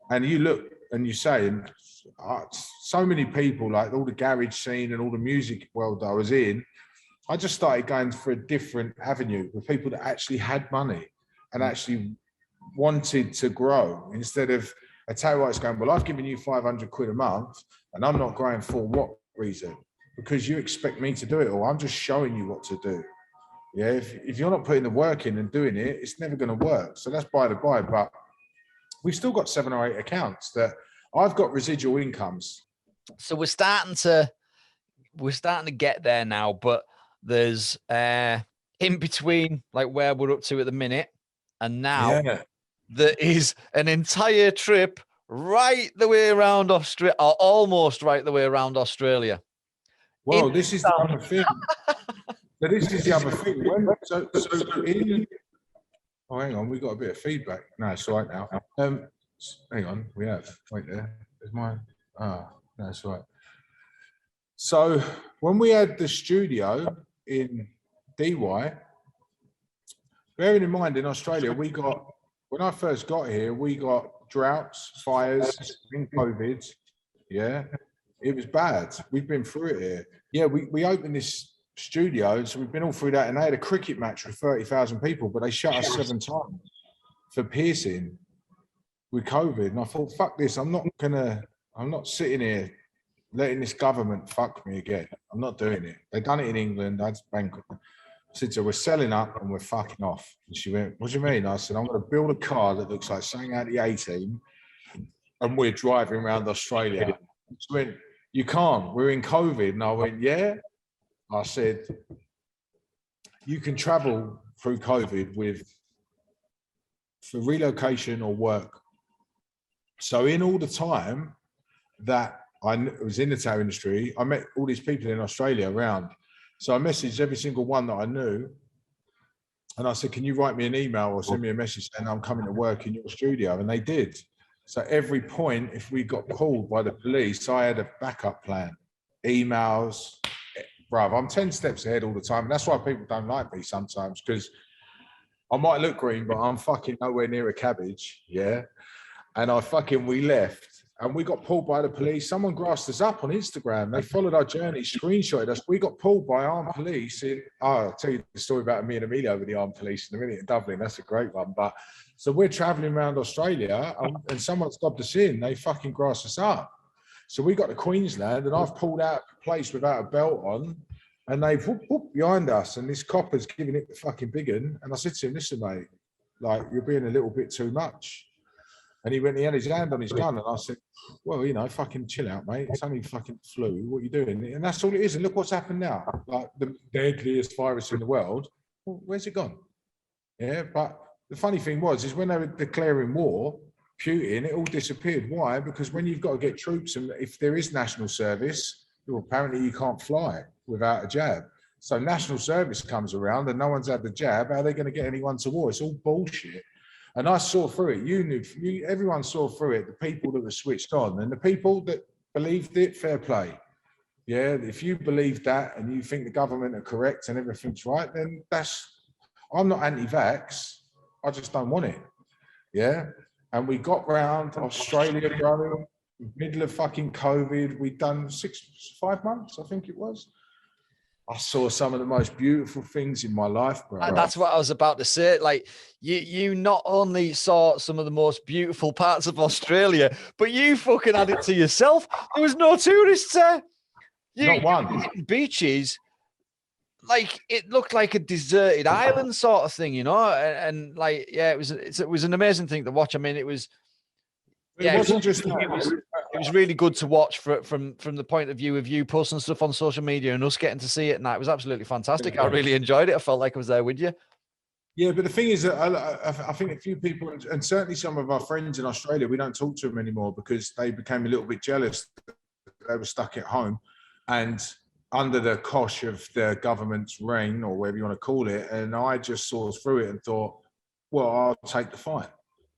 And you look and you say, and so many people, like all the garage scene and all the music world that I was in, I just started going for a different avenue with people that actually had money and actually wanted to grow, instead of a tattoo artist going, well, I've given you 500 quid a month and I'm not growing for what reason? Because you expect me to do it all. I'm just showing you what to do. Yeah, if you're not putting the work in and doing it, it's never going to work. So that's by the by. But we've still got 7 or 8 accounts that I've got residual incomes. So we're starting to get there now, but there's in between like where we're up to at the minute and now there is an entire trip right the way around Australia, or almost right the way around Australia. Well, this is the other thing. So this is the other thing. Oh, hang on, we got a bit of feedback. No, it's all right now. Hang on, we have. Wait there. There's mine. No, it's all right. So when we had the studio in DY, bearing in mind in Australia, when I first got here, we got droughts, fires, and COVID. Yeah. It was bad. We've been through it here. Yeah, we opened this studio, so we've been all through that, and they had a cricket match with 30,000 people, but they shut us 7 times for piercing with COVID. And I thought, fuck this, I'm not sitting here letting this government fuck me again. I'm not doing it. They've done it in England. I just bankrupt. I said to her, we're selling up and we're fucking off. And she went, what do you mean? I said, I'm going to build a car that looks like something out of the A-Team, and we're driving around Australia. She went, you can't, we're in COVID. And I went, yeah. I said, you can travel through COVID for relocation or work. So in all the time that I was in the tattoo industry, I met all these people in Australia around. So I messaged every single one that I knew. And I said, can you write me an email or send me a message saying I'm coming to work in your studio? And they did. So every point, if we got called by the police, I had a backup plan. Emails, bruv, I'm 10 steps ahead all the time. And that's why people don't like me sometimes, because I might look green, but I'm fucking nowhere near a cabbage, yeah? And we left And we got pulled by the police. Someone grassed us up on Instagram. They followed our journey, screenshotted us. We got pulled by armed police. I'll tell you the story about me and Amelia over the armed police in a minute in Dublin. That's a great one. But so we're traveling around Australia and someone stopped us in. They fucking grassed us up. So we got to Queensland and I've pulled out a place without a belt on and they've whoop, whoop behind us. And this copper's giving it the fucking big un. And I said to him, listen, mate, like you're being a little bit too much. And he had his hand on his gun, and I said, well, you know, fucking chill out, mate. It's only fucking flu. What are you doing? And that's all it is. And look what's happened now. Like the deadliest virus in the world. Well, where's it gone? Yeah, but the funny thing is when they were declaring war, Putin, it all disappeared. Why? Because when you've got to get troops, and if there is national service, well, apparently you can't fly without a jab. So national service comes around and no one's had the jab. How are they going to get anyone to war? It's all bullshit. And I saw through it. Everyone saw through it. The people that were switched on and the people that believed it, fair play. Yeah, if you believe that and you think the government are correct and everything's right, then I'm not anti-vax. I just don't want it. Yeah. And we got round Australia, bro, middle of fucking COVID. We'd done 5 months, I think it was. I saw some of the most beautiful things in my life, bro. That's what I was about to say. Like, you not only saw some of the most beautiful parts of Australia, but you fucking had it to yourself. There was no tourists there. Not one. Beaches, like it looked like a deserted island sort of thing, you know. And like, yeah, it was an amazing thing to watch. I mean, it was. Yeah, it was really good to watch from the point of view of you posting stuff on social media and us getting to see it. And that was absolutely fantastic. I really enjoyed it. I felt like I was there with you. Yeah, but the thing is that I think a few people, and certainly some of our friends in Australia, we don't talk to them anymore because they became a little bit jealous. They were stuck at home and under the cosh of the government's reign or whatever you want to call it. And I just saw through it and thought, well, I'll take the fine.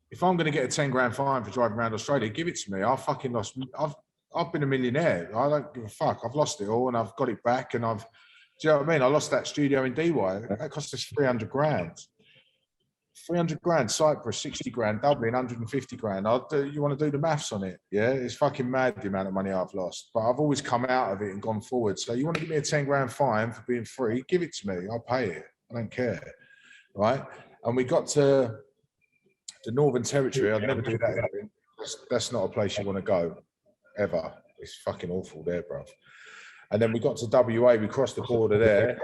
If I'm going to get a 10 grand fine for driving around Australia, give it to me. I've been a millionaire. I don't give a fuck. I've lost it all and I've got it back. And do you know what I mean? I lost that studio in DY. That cost us 300 grand. 300 grand, Cyprus, 60 grand, Dublin, 150 grand. You want to do the maths on it? Yeah, it's fucking mad the amount of money I've lost. But I've always come out of it and gone forward. So you want to give me a 10 grand fine for being free? Give it to me. I'll pay it. I don't care. Right? And we got to the Northern Territory. I'd never do that again. That's not a place you want to go, ever. It's fucking awful there, bro. And then we got to WA, we crossed the border there,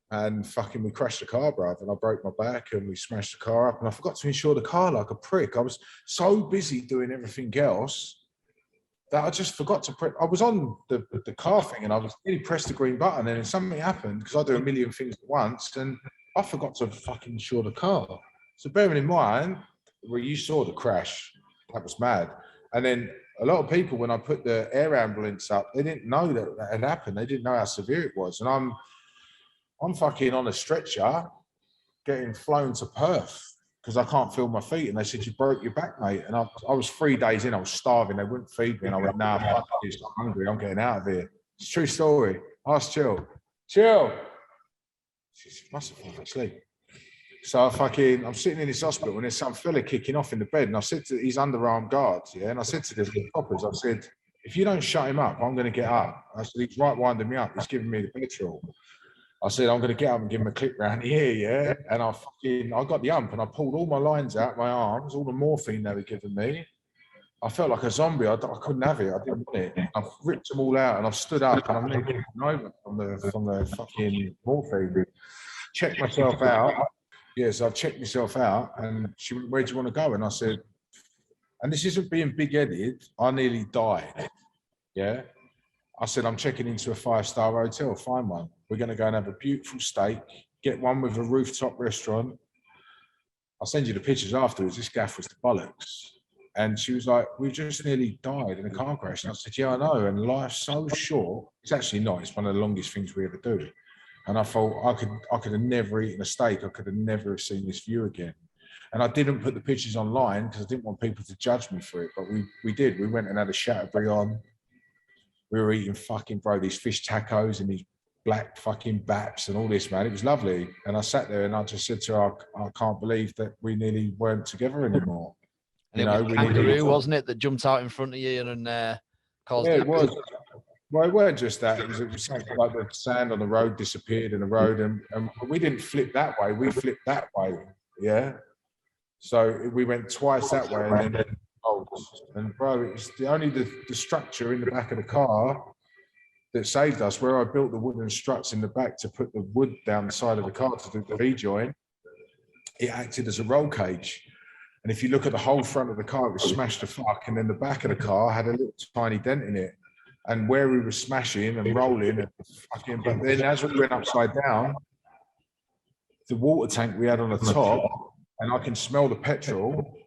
and fucking we crashed the car, bro. And I broke my back and we smashed the car up and I forgot to insure the car like a prick. I was so busy doing everything else that I just forgot to I was on the car thing and I was really pressed the green button and then something happened because I do a million things at once and I forgot to fucking insure the car. So bearing in mind, well, you saw the crash. That was mad. And then a lot of people, when I put the air ambulance up, they didn't know that had happened. They didn't know how severe it was. And I'm fucking on a stretcher getting flown to Perth because I can't feel my feet. And they said, you broke your back, mate. And I was 3 days in, I was starving. They wouldn't feed me. And I went, nah, fuck this. I'm hungry. I'm getting out of here. It's a true story. Ask Chill. Chill. She must have fallen asleep. So I'm sitting in this hospital and there's some fella kicking off in the bed. And I said to his underarm guards, yeah, and I said to the coppers, I said, if you don't shut him up, I'm going to get up. I said, he's right winding me up. He's giving me the petrol. I said, I'm going to get up and give him a clip round here, yeah. And I got the ump and I pulled all my lines out, my arms, all the morphine they were giving me. I felt like a zombie. I couldn't have it. I didn't want it. I've ripped them all out and I've stood up and I'm looking over from the fucking morphine. Checked myself out. Yes, I've checked myself out and she went, where do you want to go? And I said, and this isn't being big-headed, I nearly died, yeah? I said, I'm checking into a 5-star hotel, find one. We're going to go and have a beautiful steak, get one with a rooftop restaurant. I'll send you the pictures afterwards. This gaff was the bollocks. And she was like, we just nearly died in a car crash. And I said, yeah, I know. And life's so short. It's actually not. It's one of the longest things we ever do. And I thought I could have never eaten a steak. I could have never seen this view again. And I didn't put the pictures online because I didn't want people to judge me for it. But we did. We went and had a Chateaubriand. We were eating fucking, bro, these fish tacos and these black fucking baps and all this, man. It was lovely. And I sat there and I just said to her, I can't believe that we nearly weren't together anymore. And it was kangaroo, wasn't it, that jumped out in front of you and caused it was. Well, it weren't just that. It was something like the sand on the road disappeared in the road, and we didn't flip that way. We flipped that way. Yeah. So we went twice that way, and then and bro, it was only the structure in the back of the car that saved us. Where I built the wooden struts in the back to put the wood down the side of the car to do the V-join, it acted as a roll cage. And if you look at the whole front of the car, it was smashed to fuck, and then the back of the car had a little tiny dent in it. And where we were smashing and rolling, and fucking, but then as we went upside down, the water tank we had on the top, and I can smell the petrol,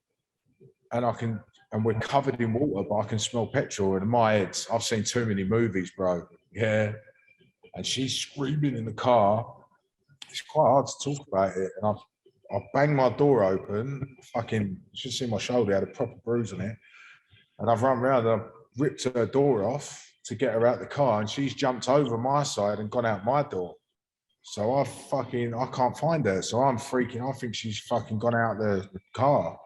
and we're covered in water, but I can smell petrol. And in my head, I've seen too many movies, bro. Yeah. And she's screaming in the car. It's quite hard to talk about it. And I banged my door open, fucking, you should see my shoulder, I had a proper bruise on it. And I've run around and I've ripped her door off to get her out the car, and she's jumped over my side and gone out my door. So I can't find her. So I'm freaking, I think she's fucking gone out the car.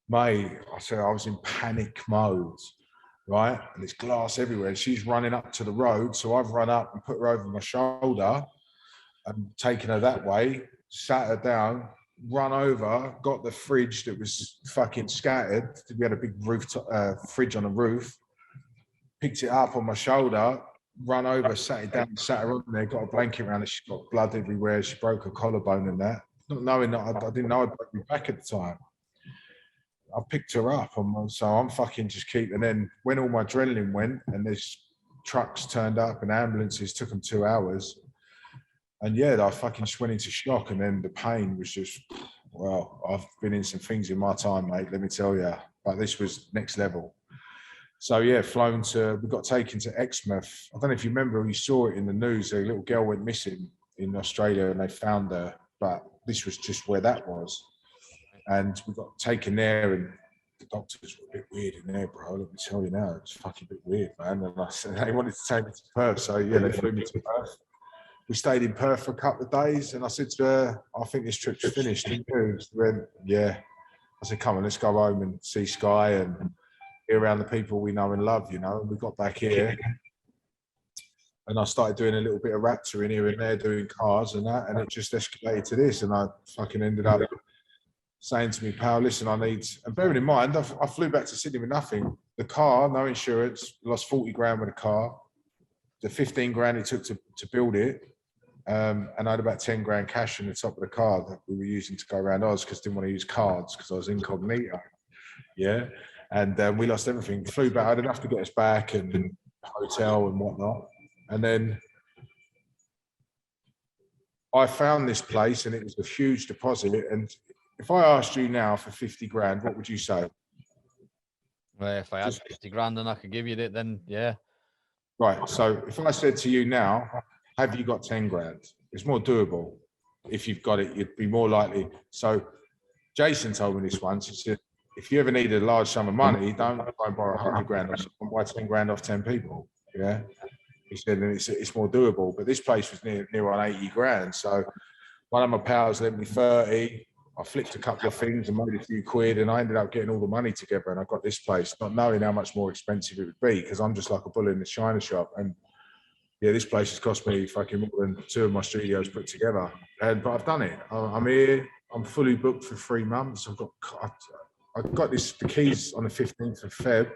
Mate, I said I was in panic mode, right? And there's glass everywhere. She's running up to the road. So I've run up and put her over my shoulder and taken her that way, sat her down, run over, got the fridge that was fucking scattered. We had a big fridge on the roof, picked it up on my shoulder, run over, sat it down, sat her on there, got a blanket around her. She got blood everywhere. She broke her collarbone and that. Not knowing that, I didn't know I broke my back at the time. I picked her up, so I'm fucking just and then when all my adrenaline went and there's trucks turned up and ambulances, took them 2 hours. And yeah, I fucking just went into shock, and then the pain was just, well, I've been in some things in my time, mate, let me tell you, but this was next level. So yeah, we got taken to Exmouth. I don't know if you remember, you saw it in the news, a little girl went missing in Australia and they found her, but this was just where that was. And we got taken there, and the doctors were a bit weird in there, bro. Let me tell you now, it's fucking a bit weird, man. And I said, they wanted to take me to Perth, so yeah, they flew me to Perth. We stayed in Perth for a couple of days, and I said to her, I think this trip's finished. And she went, yeah. I said, come on, let's go home and see Sky and be around the people we know and love, you know. And we got back here, and I started doing a little bit of Raptor in here and there, doing cars and that, and it just escalated to this, and I fucking ended up saying to me, pal, listen, and bearing in mind, I flew back to Sydney with nothing. The car, no insurance, lost 40 grand with the car. The 15 grand it took to build it. And I had about 10 grand cash in the top of the car that we were using to go around Oz because I didn't want to use cards because I was incognito. Yeah. And we lost everything. Flew back. I had enough to get us back and hotel and whatnot. And then I found this place, and it was a huge deposit. And if I asked you now for 50 grand, what would you say? Well, if I had 50 grand and I could give you it, then yeah. Right. So if I said to you now, have you got 10 grand? It's more doable. If you've got it, you'd be more likely. So Jason told me this once. He said, if you ever need a large sum of money, don't borrow 100 grand or something, buy 10 grand off 10 people. Yeah. He said, and it's more doable. But this place was near on 80 grand. So one of my pals lent me 30. I flipped a couple of things and made a few quid, and I ended up getting all the money together, and I got this place, not knowing how much more expensive it would be, because I'm just like a bull in the china shop. And yeah, this place has cost me fucking more than 2 of my studios put together. But I've done it. I'm here. I'm fully booked for 3 months. I've got the keys on the 15th of Feb,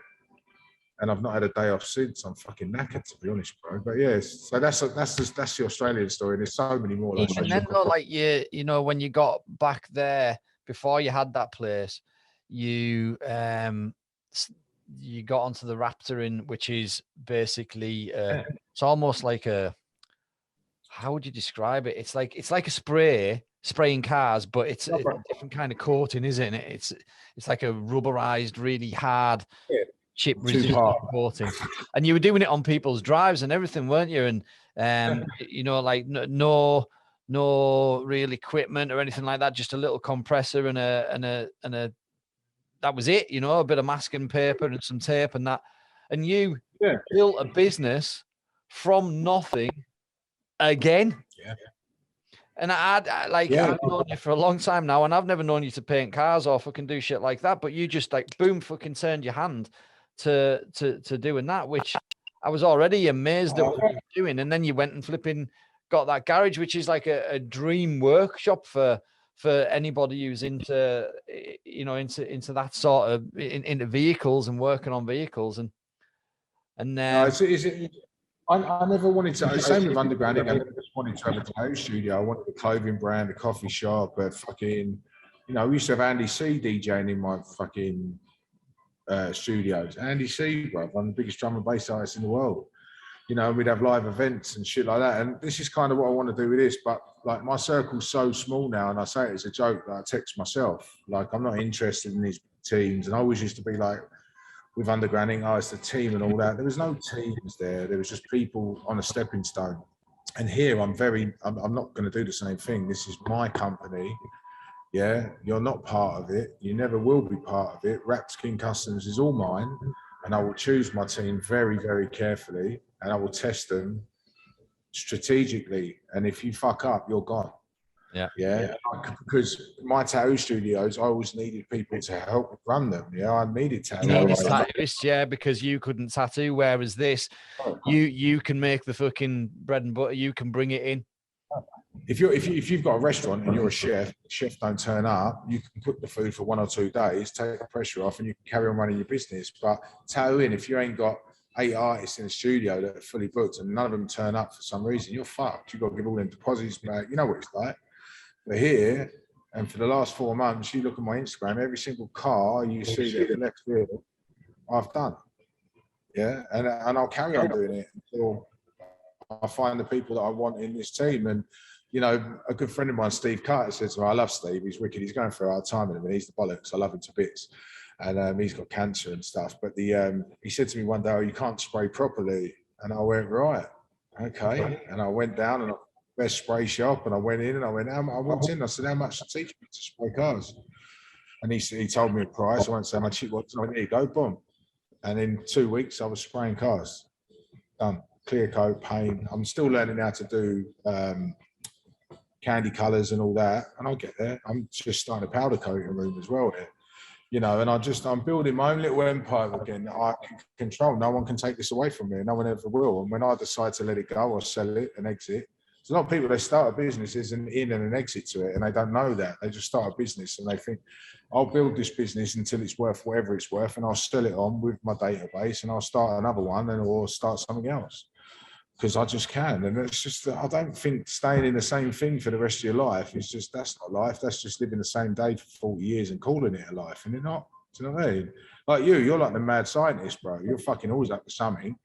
and I've not had a day off since. I'm fucking knackered, to be honest, bro. But yeah, so that's the Australian story. And there's so many more. Like, and then though, like you know, when you got back there before you had that place, you got onto the Raptor which is basically it's almost like how would you describe it? It's like a spraying cars, but it's a different kind of coating, isn't it? It's like a rubberized, really hard. Yeah. Chip resistant coating, and you were doing it on people's drives and everything, weren't you? And you know, like no real equipment or anything like that, just a little compressor and a that was it, you know, a bit of masking paper and some tape and that, and you built a business from nothing again. And I've known you for a long time now, and I've never known you to paint cars or fucking do shit like that. But you just like boom, fucking turned your hand to doing that, which I was already amazed at what you were doing. And then you went and flipping got that garage, which is like a dream workshop for anybody who's into, you know, into that sort of into vehicles and working on vehicles and I never wanted to. Same with undergrounding. I never just wanted to have a tattoo studio. I wanted a clothing brand, a coffee shop, a fucking, you know, we used to have Andy C DJing in my fucking studios. Andy C, bro, I'm the biggest drum and bass artist in the world. You know, we'd have live events and shit like that. And this is kind of what I want to do with this. But like my circle's so small now, and I say it as a joke that I text myself, like I'm not interested in these teams. And I always used to be like, with undergrounding, it's the team and all that. There was no teams there. There was just people on a stepping stone. And here I'm not going to do the same thing. This is my company. Yeah, you're not part of it. You never will be part of it. Raptor Customrs is all mine. And I will choose my team very, very carefully. And I will test them strategically. And if you fuck up, you're gone. Yeah. Because my tattoo studios, I always needed people to help run them. Yeah, I needed tattoos. Yeah, because you couldn't tattoo. Whereas this, you can make the fucking bread and butter. You can bring it in. If you've got a restaurant and you're a chef, chef don't turn up, you can cook the food for 1 or 2 days, take the pressure off, and you can carry on running your business. But tattooing, if you ain't got 8 artists in the studio that are fully booked and none of them turn up for some reason, you're fucked. You've got to give all them deposits back. You know what it's like. But here, and for the last 4 months, you look at my Instagram, every single car you see that left here, I've done. Yeah, and I'll carry on doing it until I find the people that I want in this team. And, you know, a good friend of mine, Steve Carter, says to me, I love Steve, he's wicked, he's going through a hard time in him, and he's the bollocks, I love him to bits. And he's got cancer and stuff. But he said to me one day, you can't spray properly. And I went, right, okay. And I went down and best spray shop, and I went in and I walked in, I said, how much to teach me to spray cars? And he told me a price. I won't say how much it was. I went, there you go, boom. And in 2 weeks I was spraying cars. Done. Clear coat, paint. I'm still learning how to do candy colors and all that, and I'll get there. I'm just starting a powder coating room as well here. You know, and I'm building my own little empire again that I can control. No one can take this away from me, and no one ever will. And when I decide to let it go or sell it and exit, there's a lot of people, they start a business, there's an in and an exit to it, and they don't know that. They just start a business and they think, I'll build this business until it's worth whatever it's worth, and I'll sell it on with my database, and I'll start another one or start something else. Because I just can. And it's just, I don't think staying in the same thing for the rest of your life is just, that's not life. That's just living the same day for 40 years and calling it a life. And you're not, do you know what I mean? Like you're like the mad scientist, bro. You're fucking always up to something.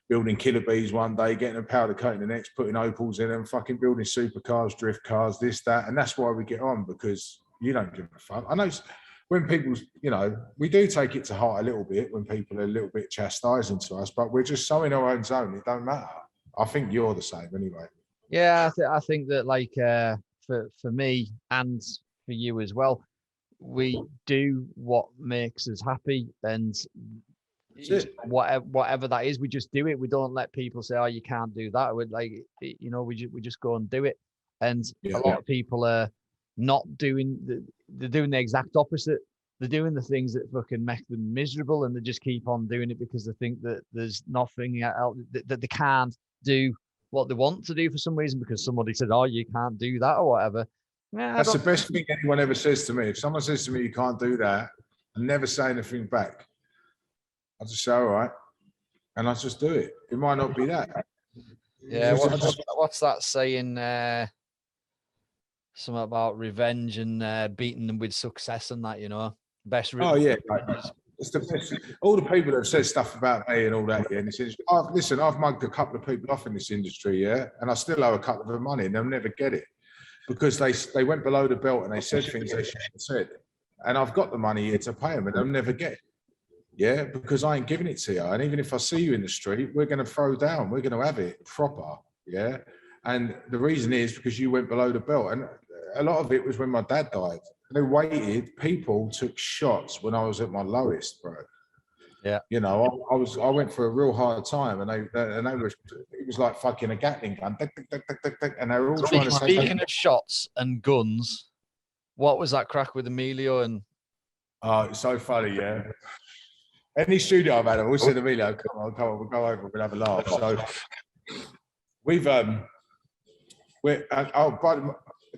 Building killer bees one day, getting a powder coating the next, putting opals in them, fucking building supercars, drift cars, this, that. And that's why we get on, because you don't give a fuck. I know when people, you know, we do take it to heart a little bit when people are a little bit chastising to us, but we're just so in our own zone, it don't matter. I think you're the same anyway. Yeah, I think that like for me and for you as well, we do what makes us happy, and whatever that is, we just do it. We don't let people say, "Oh, you can't do that." We're like, you know, we just go and do it. And a lot of people are not doing they're doing the exact opposite. They're doing the things that fucking make them miserable, and they just keep on doing it because they think that there's nothing else, that they can't do what they want to do for some reason because somebody said, "Oh, you can't do that," or whatever. Yeah, that's the best thing anyone ever says to me. If someone says to me, "You can't do that," I never say anything back. I just say, "All right," and I just do it. It might not be that. Yeah, what's that saying? Something about revenge and beating them with success and that, you know. Best. Oh yeah. It's the best. All the people that have said stuff about me and all that, yeah, in this industry. Listen, I've mugged a couple of people off in this industry, yeah, and I still owe a couple of them money, and they'll never get it because they went below the belt and they said things they shouldn't have said, and I've got the money here to pay them, and they'll never get it, yeah, because I ain't giving it to you. And even if I see you in the street, we're going to throw down, we're going to have it proper, yeah. And the reason is because you went below the belt, and a lot of it was when my dad died. They waited. People took shots when I was at my lowest, bro. Yeah. You know, I went for a real hard time, and they were, it was like fucking a Gatling gun, tick, tick, tick, tick, tick, tick, and they were all trying to say. Speaking of shots and guns, what was that crack with Emilio and? Oh, it's so funny, yeah. Any studio I've had, I always said to Emilio, come on, we'll go over, we'll have a laugh. So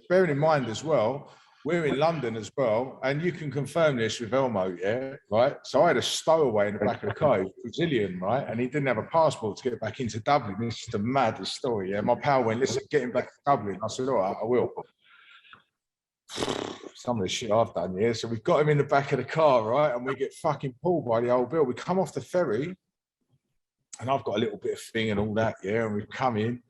bearing in mind as well, we're in London as well, and you can confirm this with Elmo, yeah, right? So I had a stowaway in the back of the car, Brazilian, right? And he didn't have a passport to get back into Dublin. This is the maddest story, yeah? My pal went, listen, get him back to Dublin. I said, all right, I will. Some of the shit I've done, yeah? So we've got him in the back of the car, right? And we get fucking pulled by the old Bill. We come off the ferry, and I've got a little bit of thing and all that, yeah? And we come in.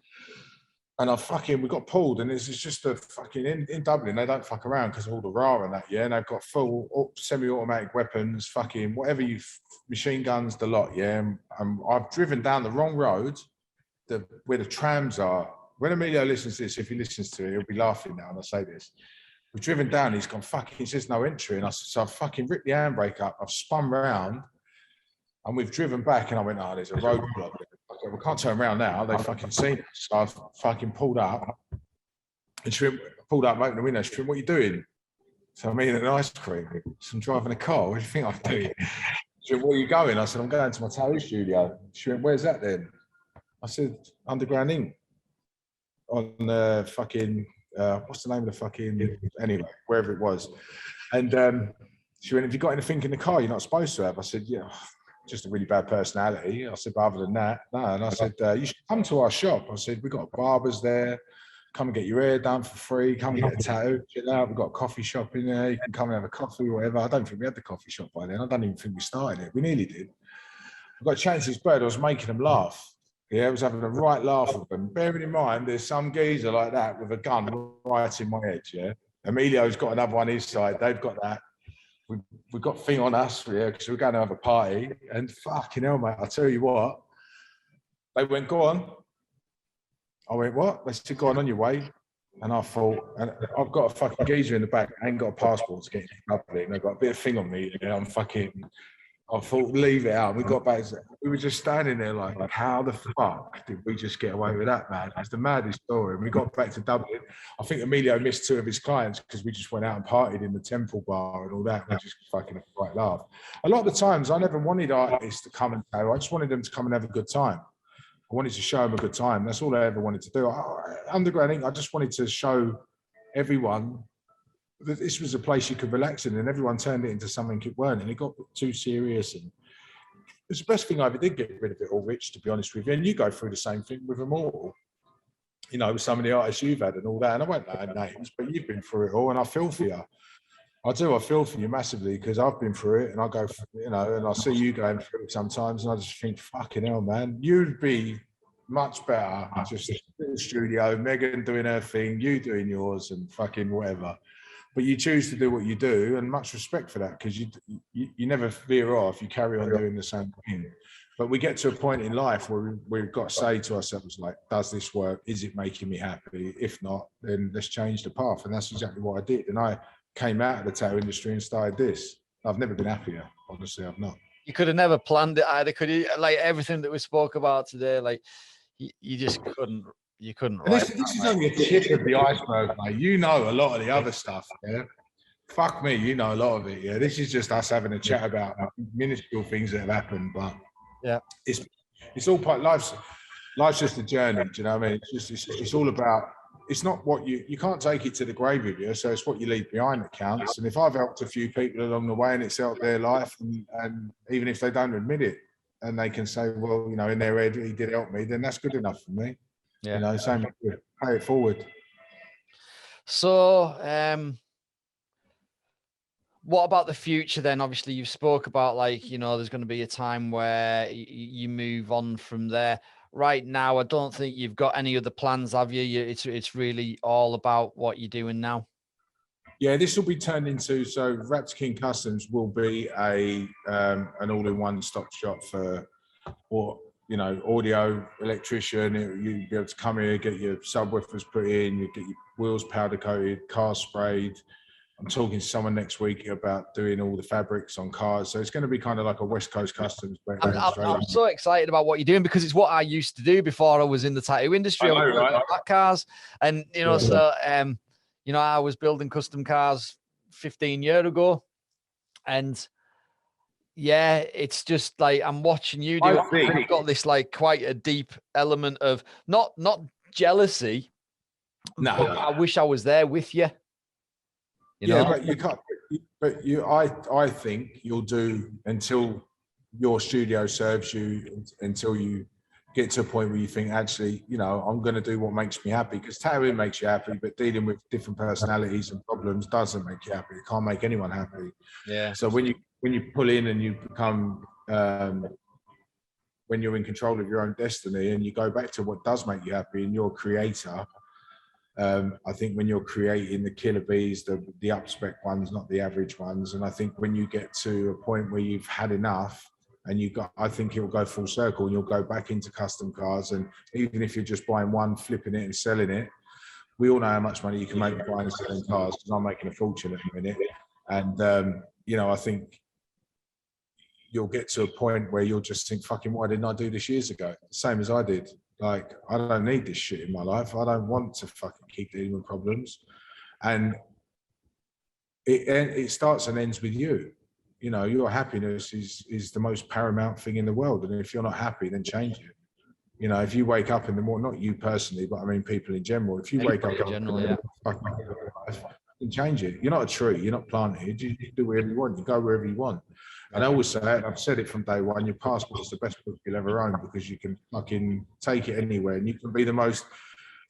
And we got pulled, and it's just a fucking, in Dublin, they don't fuck around because of all the RAR and that, yeah? And they've got full semi-automatic weapons, fucking whatever machine guns, the lot, yeah? And I've driven down the wrong road, where the trams are. When Emilio listens to this, if he listens to it, he'll be laughing now when I say this. We've driven down, he's gone, fucking, says no entry. And so I've fucking ripped the handbrake up, I've spun round, and we've driven back, and I went, oh, there's a roadblock. We can't turn around now. They fucking seen us. So I've fucking pulled up. And she pulled up, opened the window. She went, what are you doing? So I'm eating an ice cream. So I'm driving a car. What do you think I'm doing? She went, where are you going? I said, I'm going to my tattoo studio. She went, where's that then? I said, Underground Ink. On fucking, what's the name of the fucking, anyway, wherever it was. And she went, have you got anything in the car you're not supposed to have? I said, yeah. Just a really bad personality. I said, but other than that, no. And I said, you should come to our shop. I said, we've got barbers there. Come and get your hair done for free. Come and get a tattoo. Chill out. We've got a coffee shop in there. You can come and have a coffee or whatever. I don't think we had the coffee shop by then. I don't even think we started it. We nearly did. I got a chance to this bird. I was making them laugh. Yeah, I was having a right laugh with them. Bearing in mind, there's some geezer like that with a gun right in my head, yeah? Emilio's got another one his side. They've got that. We've got thing on us, yeah, because we're going to have a party. And fucking hell, mate, I tell you what. They went, go on. I went, what? They said, go on your way. And I thought, and I've got a fucking geezer in the back. I ain't got a passport to get into public. And they've got a bit of thing on me. And I thought, leave it out. We got back. We were just standing there like, how the fuck did we just get away with that, man? It's the maddest story. And we got back to Dublin. I think Emilio missed 2 of his clients because we just went out and partied in the Temple Bar and all that. We just fucking had a right laugh. A lot of the times, I never wanted artists to come and tattoo. I just wanted them to come and have a good time. I wanted to show them a good time. That's all I ever wanted to do. Underground Ink, I just wanted to show everyone that this was a place you could relax in, and everyone turned it into something it weren't, and it got too serious. And it's the best thing I ever did, get rid of it all, Rich, to be honest with you. And you go through the same thing with Immortal, you know, with some of the artists you've had and all that. And I won't name names, but you've been through it all, and I feel for you. I do. I feel for you massively because I've been through it, and I go, you know, and I see you going through it sometimes, and I just think, fucking hell, man, you'd be much better just in the studio, Megan doing her thing, you doing yours, and fucking whatever. But you choose to do what you do, and much respect for that, because you never veer off. You carry on doing the same thing. But we get to a point in life where we've got to say to ourselves, like, does this work? Is it making me happy? If not, then let's change the path. And that's exactly what I did. And I came out of the tattoo industry and started this. I've never been happier. Honestly, I've not. You could have never planned it either, could you? Like everything that we spoke about today, like you just couldn't. You couldn't. And this is only a tip of the iceberg, mate. You know a lot of the other stuff, yeah. Fuck me, you know a lot of it, yeah. This is just us having a chat about minuscule things that have happened, but yeah, it's all part. Life's just a journey. Do you know what I mean? It's all about. It's not what you can't take it to the grave with you. So it's what you leave behind that counts. And if I've helped a few people along the way and it's helped their life, and even if they don't admit it, and they can say, well, you know, in their head he did help me, then that's good enough for me. Yeah, you know, same. Pay it forward. So, what about the future then? Obviously, you've spoke about, like, you know, there's going to be a time where you move on from there. Right now, I don't think you've got any other plans, have you? It's really all about what you're doing now. Yeah, this will be turned into, so Raptor King Customs will be an all-in-one stop shop for what. You know, audio, electrician, you'd be able to come here, get your subwoofers put in, you get your wheels powder coated, car sprayed. I'm talking to someone next week about doing all the fabrics on cars. So it's going to be kind of like a West Coast Customs. I'm so excited about what you're doing because it's what I used to do before I was in the tattoo industry. I was building flat cars, and I was building custom cars 15 years ago, and yeah, it's just like I'm watching you do it. You've got this like quite a deep element of not jealousy. No, I wish I was there with you. Yeah, but you can't. But I think you'll do until your studio serves you, until you get to a point where you think, actually, I'm going to do what makes me happy, because tattooing makes you happy, but dealing with different personalities and problems doesn't make you happy. It can't make anyone happy. Yeah. So when you pull in and you become, when you're in control of your own destiny and you go back to what does make you happy and you're a creator, I think when you're creating the killer bees, the up-spec ones, not the average ones, and I think when you get to a point where you've had enough, and I think it will go full circle, and you'll go back into custom cars, and even if you're just buying one, flipping it and selling it, we all know how much money you can make buying and selling cars, because I'm making a fortune at the minute, and I think you'll get to a point where you'll just think, fucking, why didn't I do this years ago? Same as I did. Like, I don't need this shit in my life. I don't want to fucking keep dealing with problems. And it starts and ends with you. Your happiness is the most paramount thing in the world. And if you're not happy, then change it. If you wake up in the morning, not you personally, but I mean people in general, if you wake up in life, then change it. You're not a tree. You're not planted. You do whatever you want. You go wherever you want. And I always say that, and I've said it from day one, your passport is the best book you'll ever own, because you can fucking take it anywhere, and you can be the most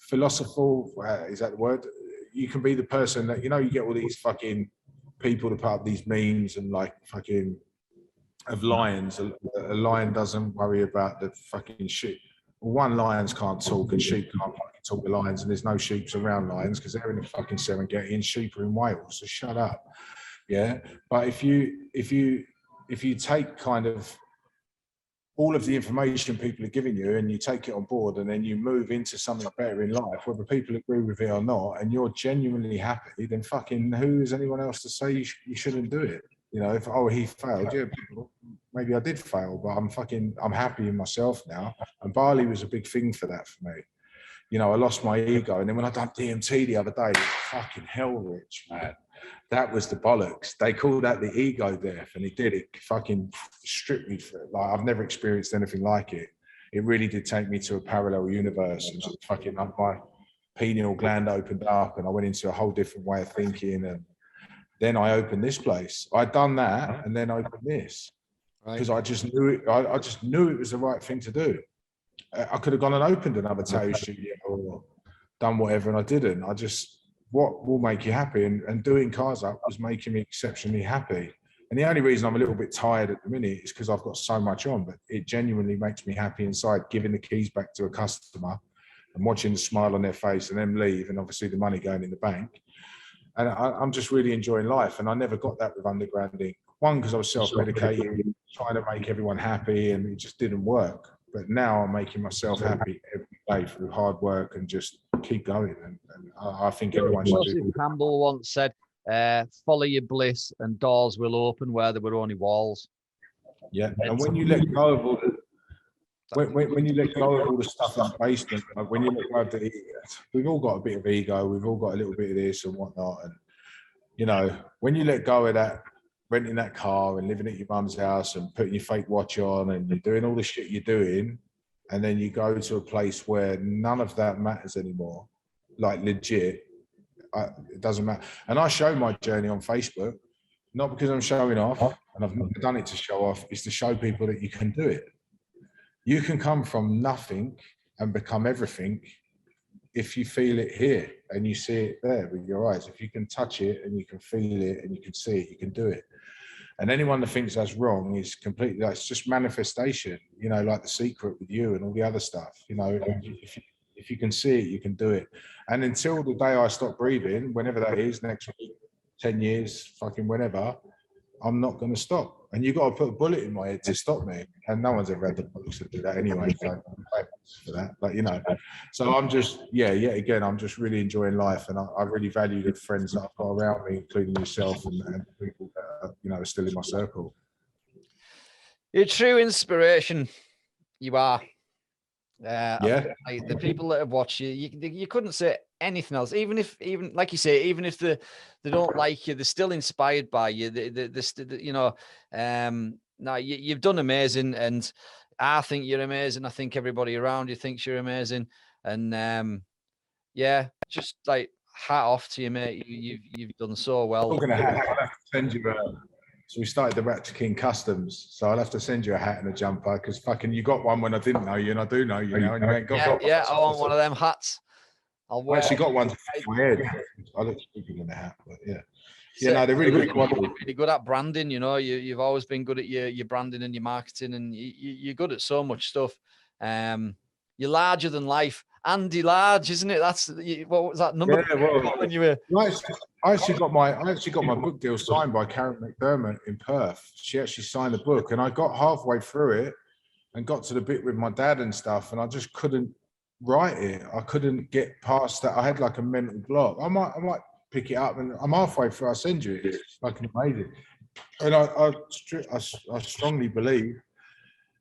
philosophical, is that the word? You can be the person that, you get all these fucking people to put up these memes and like fucking of lions. A lion doesn't worry about the fucking shit. One, lions can't talk, and sheep can't fucking talk to lions, and there's no sheep around lions because they're in the fucking Serengeti and sheep are in Wales, so shut up. Yeah, but if you take kind of all of the information people are giving you and you take it on board, and then you move into something better in life, whether people agree with it or not, and you're genuinely happy, then fucking who is anyone else to say you shouldn't do it? If, he failed, yeah, maybe I did fail, but I'm happy in myself now. And Bali was a big thing for that for me. I lost my ego. And then when I done DMT the other day, it was fucking hell, Rich, man. That was the bollocks. They called that the ego death, and it fucking stripped me for it. Like, I've never experienced anything like it. It really did take me to a parallel universe, and just fucking my pineal gland opened up, and I went into a whole different way of thinking. And then I opened this place. I'd done that, and then opened this, because I just knew it. I just knew it was the right thing to do. I could have gone and opened another tattoo studio or done whatever, and I didn't. What will make you happy? And doing cars up was making me exceptionally happy. And the only reason I'm a little bit tired at the minute is because I've got so much on, but it genuinely makes me happy inside, giving the keys back to a customer and watching the smile on their face and them leave, and obviously the money going in the bank. And I'm just really enjoying life. And I never got that with undergrounding. One, because I was self-medicating, trying to make everyone happy, and it just didn't work. But now I'm making myself happy every day through hard work and just keep going. And I think everyone should do. Campbell once said, follow your bliss and doors will open where there were only walls. Yeah. And when you let go of all when you let go of all the stuff in the basement, like when you let go of the ego, we've all got a bit of ego, we've all got a little bit of this and whatnot. And, when you let go of that, renting that car and living at your mum's house and putting your fake watch on and you're doing all the shit you're doing, and then you go to a place where none of that matters anymore, like legit, it doesn't matter. And I show my journey on Facebook, not because I'm showing off, and I've never done it to show off, it's to show people that you can do it. You can come from nothing and become everything if you feel it here and you see it there with your eyes. If you can touch it and you can feel it and you can see it, you can do it. And anyone that thinks that's wrong is completely, it's just manifestation, like The Secret with you and all the other stuff. If you can see it, you can do it. And until the day I stop breathing, whenever that is, next week, 10 years, fucking whenever, I'm not going to stop. And you've got to put a bullet in my head to stop me. And no one's ever had the bullets to do that anyway. So for that. But, you know, so I'm just, again, I'm just really enjoying life. And I really value the friends that I've got around me, including yourself and people that are, you know, are still in my circle. You're a true inspiration. You are. Like the people that have watched you couldn't say anything else. Even like you say, even if they don't like you, they're still inspired by you. You know, no, you've done amazing, and I think you're amazing. I think everybody around you thinks you're amazing, and yeah, just like hat off to you, mate. You've done so well. I'll have to send you so we started the Raptor King Customs. So I'll have to send you a hat and a jumper because fucking you got one when I didn't know you, and I do know you now. And you ain't got I want one of them hats. I actually got one to fit my head. I look stupid in the hat, but yeah. Yeah, no, they're really good quality. Really good at branding, you know. You've always been good at your branding and your marketing, and you're good at so much stuff. You're larger than life. Andy Large, isn't it? That's what was that number? Yeah, well, when you were... I actually got my book deal signed by Karen McDermott in Perth. She actually signed the book, and I got halfway through it and got to the bit with my dad and stuff, and I just couldn't write it. I couldn't get past that. I had like a mental block. I might pick it up, and I'm halfway through. I'll send you it. It's fucking amazing, and I strongly believe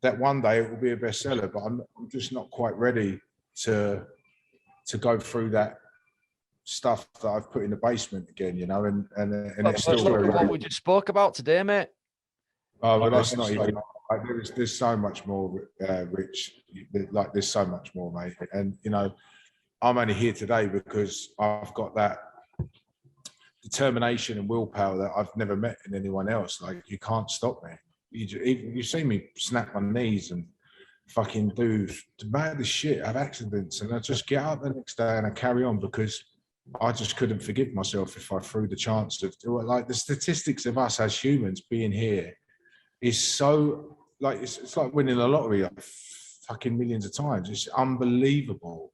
that one day it will be a bestseller, but I'm just not quite ready to go through that stuff that I've put in the basement again, you know, and it's still what we just spoke about today, mate. Oh, but that's not even. Like, there's so much more, Rich. Like there's so much more, mate. And you know, I'm only here today because I've got that determination and willpower that I've never met in anyone else. Like you can't stop me. You see me snap my knees and fucking do the maddest shit, have accidents, and I just get up the next day and I carry on because I just couldn't forgive myself if I threw the chance of, like, the statistics of us as humans being here is so, like, it's like winning a lottery like fucking millions of times. It's unbelievable.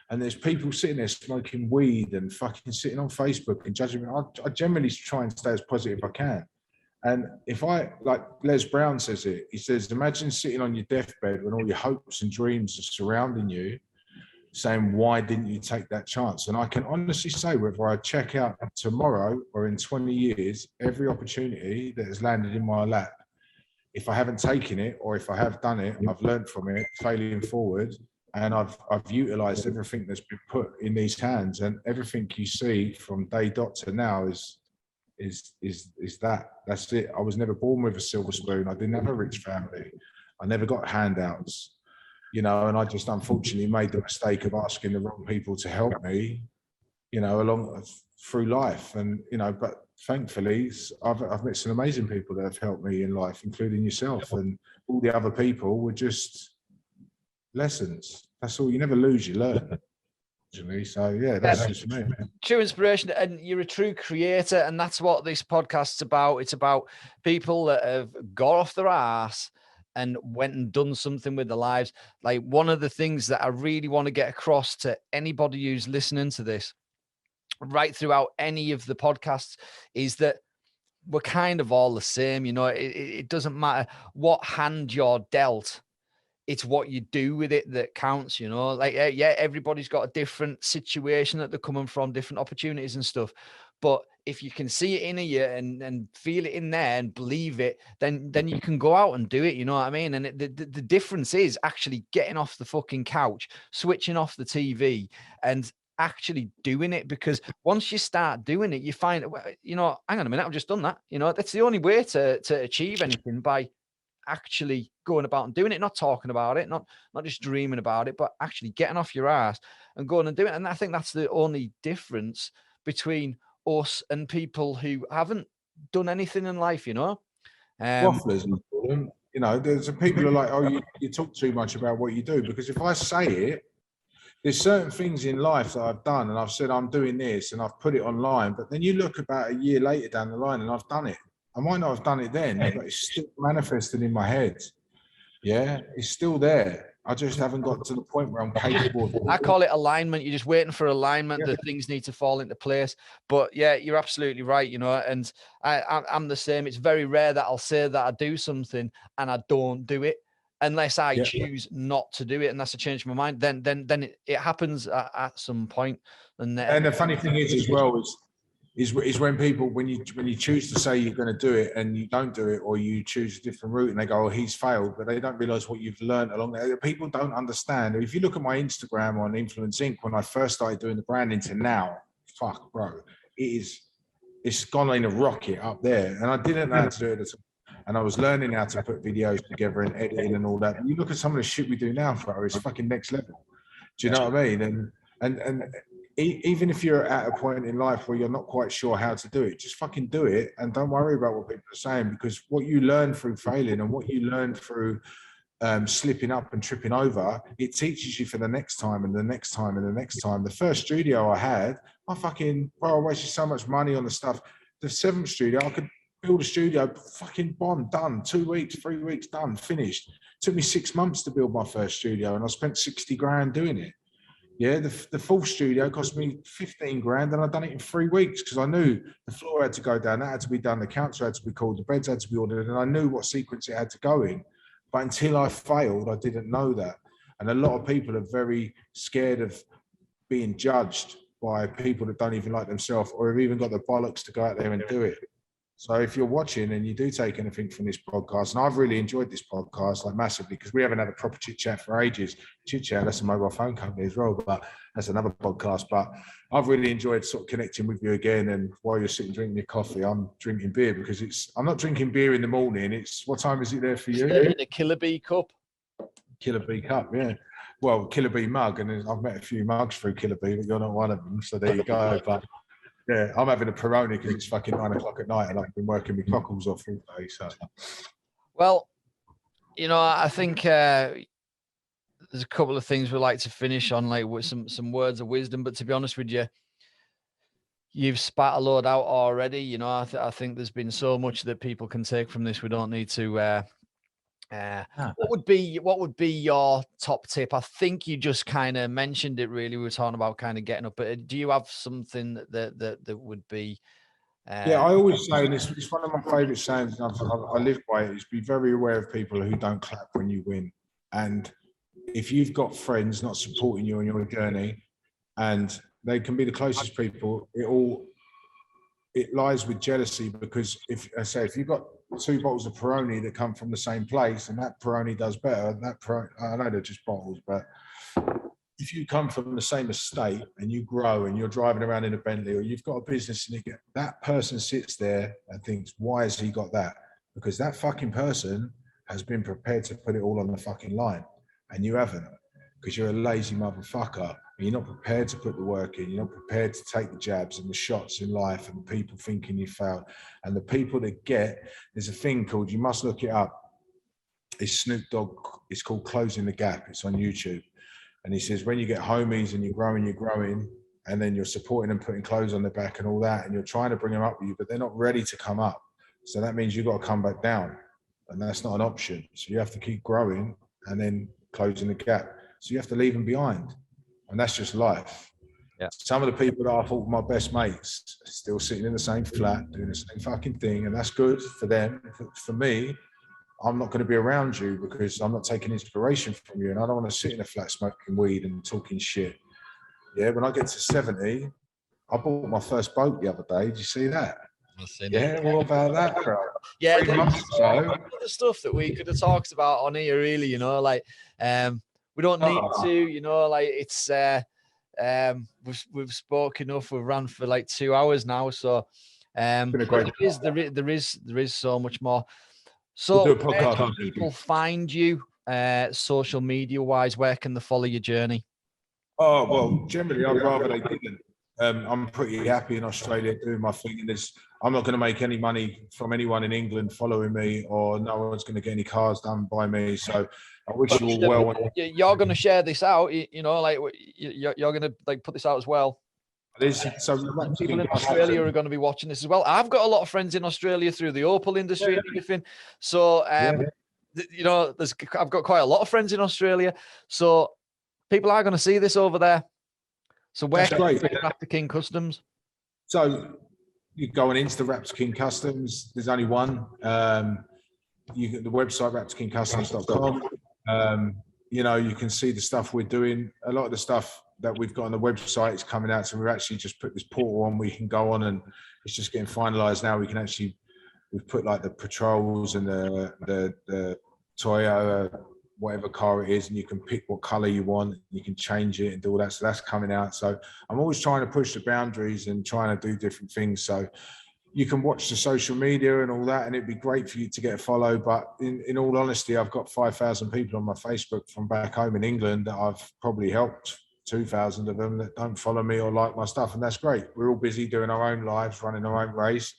And there's people sitting there smoking weed and fucking sitting on Facebook and judging me. I generally try and stay as positive as I can. And if I, like Les Brown says it, he says, imagine sitting on your deathbed when all your hopes and dreams are surrounding you, saying, why didn't you take that chance? And I can honestly say, whether I check out tomorrow or in 20 years, every opportunity that has landed in my lap, if I haven't taken it, or if I have done it, I've learned from it, failing forward, and I've utilized everything that's been put in these hands. And everything you see from day dot to now is that's it. I was never born with a silver spoon. I didn't have a rich family. I never got handouts, you know, and I just unfortunately made the mistake of asking the wrong people to help me, you know, along through life. And, you know, but thankfully I've met some amazing people that have helped me in life, including yourself, and all the other people were just lessons. That's all. You never lose, you learn. So yeah, that's just me. True inspiration, and you're a true creator, and that's what this podcast's about. It's about people that have got off their ass and went and done something with their lives. Like, one of the things that I really want to get across to anybody who's listening to this, right throughout any of the podcasts, is that we're kind of all the same. You know, it doesn't matter what hand you're dealt. It's what you do with it that counts, you know. Like, yeah, everybody's got a different situation that they're coming from, different opportunities and stuff. But if you can see it in you and feel it in there and believe it, then you can go out and do it. You know what I mean? And the difference is actually getting off the fucking couch, switching off the TV, and actually doing it. Because once you start doing it, you find, you know, hang on a minute, I've just done that. You know, that's the only way to achieve anything, by actually going about and doing it, not talking about it, not just dreaming about it, but actually getting off your ass and going and doing it. And I think that's the only difference between us and people who haven't done anything in life, you know. Wafflers, you know, there's some people who are like, oh, you talk too much about what you do. Because if I say it, there's certain things in life that I've done and I've said I'm doing this and I've put it online, but then you look about a year later down the line and I've done it. I might not have done it then, but it's still manifested in my head. Yeah, it's still there. I just haven't got to the point where I'm capable of it. I call it alignment. You're just waiting for alignment, that things need to fall into place. But yeah, you're absolutely right, you know, and I'm the same. It's very rare that I'll say that I do something and I don't do it. unless I choose not to do it, and that's a change of my mind, then it happens at some point. And the funny thing is as well is when people, when you choose to say you're going to do it and you don't do it, or you choose a different route and they go, oh, he's failed, but they don't realize what you've learned along there. People don't understand. If you look at my Instagram on Influence Inc., when I first started doing the branding to now, fuck, bro, it's gone in a rocket up there. And I didn't know how to do it at all. And I was learning how to put videos together and editing and all that. And you look at some of the shit we do now, bro, it's fucking next level. Do you know what I mean? And even if you're at a point in life where you're not quite sure how to do it, just fucking do it and don't worry about what people are saying, because what you learn through failing and what you learn through slipping up and tripping over, it teaches you for the next time and the next time and the next time. The first studio I had, I wasted so much money on the stuff. The 7th studio, I could build a studio, fucking bomb, done, 2 weeks, 3 weeks, done, finished. It took me 6 months to build my first studio and I spent 60 grand doing it. Yeah, the 4th studio cost me 15 grand and I'd done it in 3 weeks because I knew the floor had to go down, that had to be done, the council had to be called, the beds had to be ordered, and I knew what sequence it had to go in. But until I failed, I didn't know that. And a lot of people are very scared of being judged by people that don't even like themselves or have even got the bollocks to go out there and do it. So if you're watching and you do take anything from this podcast, and I've really enjoyed this podcast like massively, because we haven't had a proper chit chat for ages. Chit chat, that's a mobile phone company as well, but that's another podcast. But I've really enjoyed sort of connecting with you again. And while you're sitting drinking your coffee, I'm drinking beer, because I'm not drinking beer in the morning. It's, what time is it there for you? In a Killer Bee cup. Killer Bee cup, yeah. Well, Killer Bee mug, and I've met a few mugs through Killer Bee, but you're not one of them. So there you go. But yeah, I'm having a Peroni because it's fucking 9 o'clock at night and I've been working my cockles off all day. So, well, I think there's a couple of things we like to finish on, like with some words of wisdom. But to be honest with you, you've spat a load out already. I think there's been so much that people can take from this. We don't need to. What would be your top tip? I think you just kind of mentioned it. Really, we were talking about kind of getting up. But do you have something that would be? Yeah, I always say, and it's one of my favourite sayings, and I live by it, is be very aware of people who don't clap when you win. And if you've got friends not supporting you on your journey, and they can be the closest people, it lies with jealousy, because if you've got 2 bottles of Peroni that come from the same place and that Peroni does better, I know they're just bottles, but if you come from the same estate and you grow and you're driving around in a Bentley, or you've got a business and that person sits there and thinks, why has he got that? Because that fucking person has been prepared to put it all on the fucking line, and you haven't, because you're a lazy motherfucker. You're not prepared to put the work in. You're not prepared to take the jabs and the shots in life, and people thinking you failed. And the people that there's a thing called, you must look it up. It's Snoop Dogg. It's called Closing the Gap. It's on YouTube. And he says, when you get homies and you're growing, and then you're supporting them, putting clothes on their back and all that, and you're trying to bring them up with you, but they're not ready to come up. So that means you've got to come back down. And that's not an option. So you have to keep growing and then closing the gap. So you have to leave them behind. And that's just life. Yeah. Some of the people that I thought were my best mates are still sitting in the same flat, doing the same fucking thing. And that's good for them. For me, I'm not going to be around you because I'm not taking inspiration from you. And I don't want to sit in a flat smoking weed and talking shit. Yeah, when I get to 70, I bought my first boat the other day. Did you see that? Yeah, what about that, bro? Yeah, there's so much stuff that we could have talked about on here, really, we don't need to, it's we've spoken enough. We've ran for like 2 hours now, so there is so much more. So we'll do a podcast. Where can people find you social media wise? Where can they follow your journey? Oh, well, generally I'd rather they didn't. I'm pretty happy in Australia doing my thing, and I'm not going to make any money from anyone in England following me, or no one's going to get any cars done by me. So I wish you all well. You're going to share this out, you're going to put this out as well. So people in Australia are going to be watching this as well. I've got a lot of friends in Australia through the Opal industry and everything. So, I've got quite a lot of friends in Australia. So people are going to see this over there. So where can you get Raptor King Customs? So you go on Insta, Raptor King Customs. There's only one. You get the website, raptorkingcustoms.com. You know, you can see the stuff we're doing. A lot of the stuff that we've got on the website is coming out. So we've actually just put this portal on where you can go on, and it's just getting finalized now. We've put like the patrols and the Toyota, whatever car it is, and you can pick what color you want. You can change it and do all that. So that's coming out. So I'm always trying to push the boundaries and trying to do different things. So you can watch the social media and all that, and it'd be great for you to get a follow. But in all honesty, I've got 5,000 people on my Facebook from back home in England that I've probably helped 2,000 of them that don't follow me or like my stuff. And that's great. We're all busy doing our own lives, running our own race.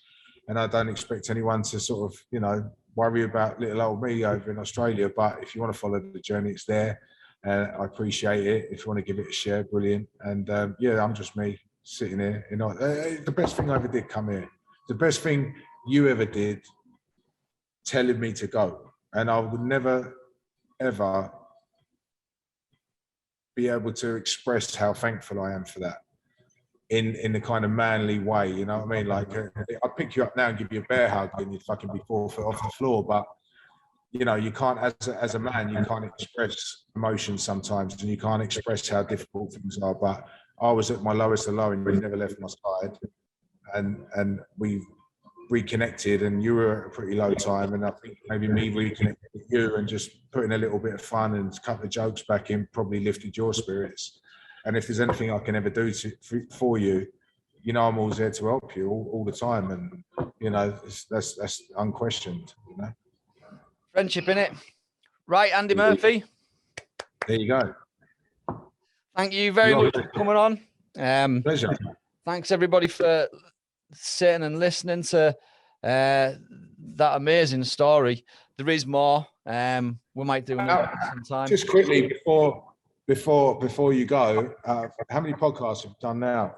And I don't expect anyone to sort of, you know, worry about little old me over in Australia. But if you want to follow the journey, it's there. I appreciate it. If you want to give it a share, brilliant. And yeah, I'm just me sitting here. You know, the best thing I ever did come here. The best thing you ever did, telling me to go. And I would never, ever be able to express how thankful I am for that in the kind of manly way, you know what I mean? Like, I'd pick you up now and give you a bear hug and you'd fucking be 4 foot off the floor. But, you know, you can't, as a man, you can't express emotions sometimes, and you can't express how difficult things are. But I was at my lowest of low and you never left my side. And we reconnected, and you were at a pretty low time, and I think maybe me reconnecting with you and just putting a little bit of fun and a couple of jokes back in probably lifted your spirits. And if there's anything I can ever do for you, you know, I'm always there to help you all the time, and you know, that's unquestioned, you know. Friendship, innit? Right, Andy Murphy. There you go. Thank you very much for coming on. Pleasure. Thanks everybody for sitting and listening to that amazing story. There is more. We might do another sometime. Just quickly before you go, how many podcasts have you done now?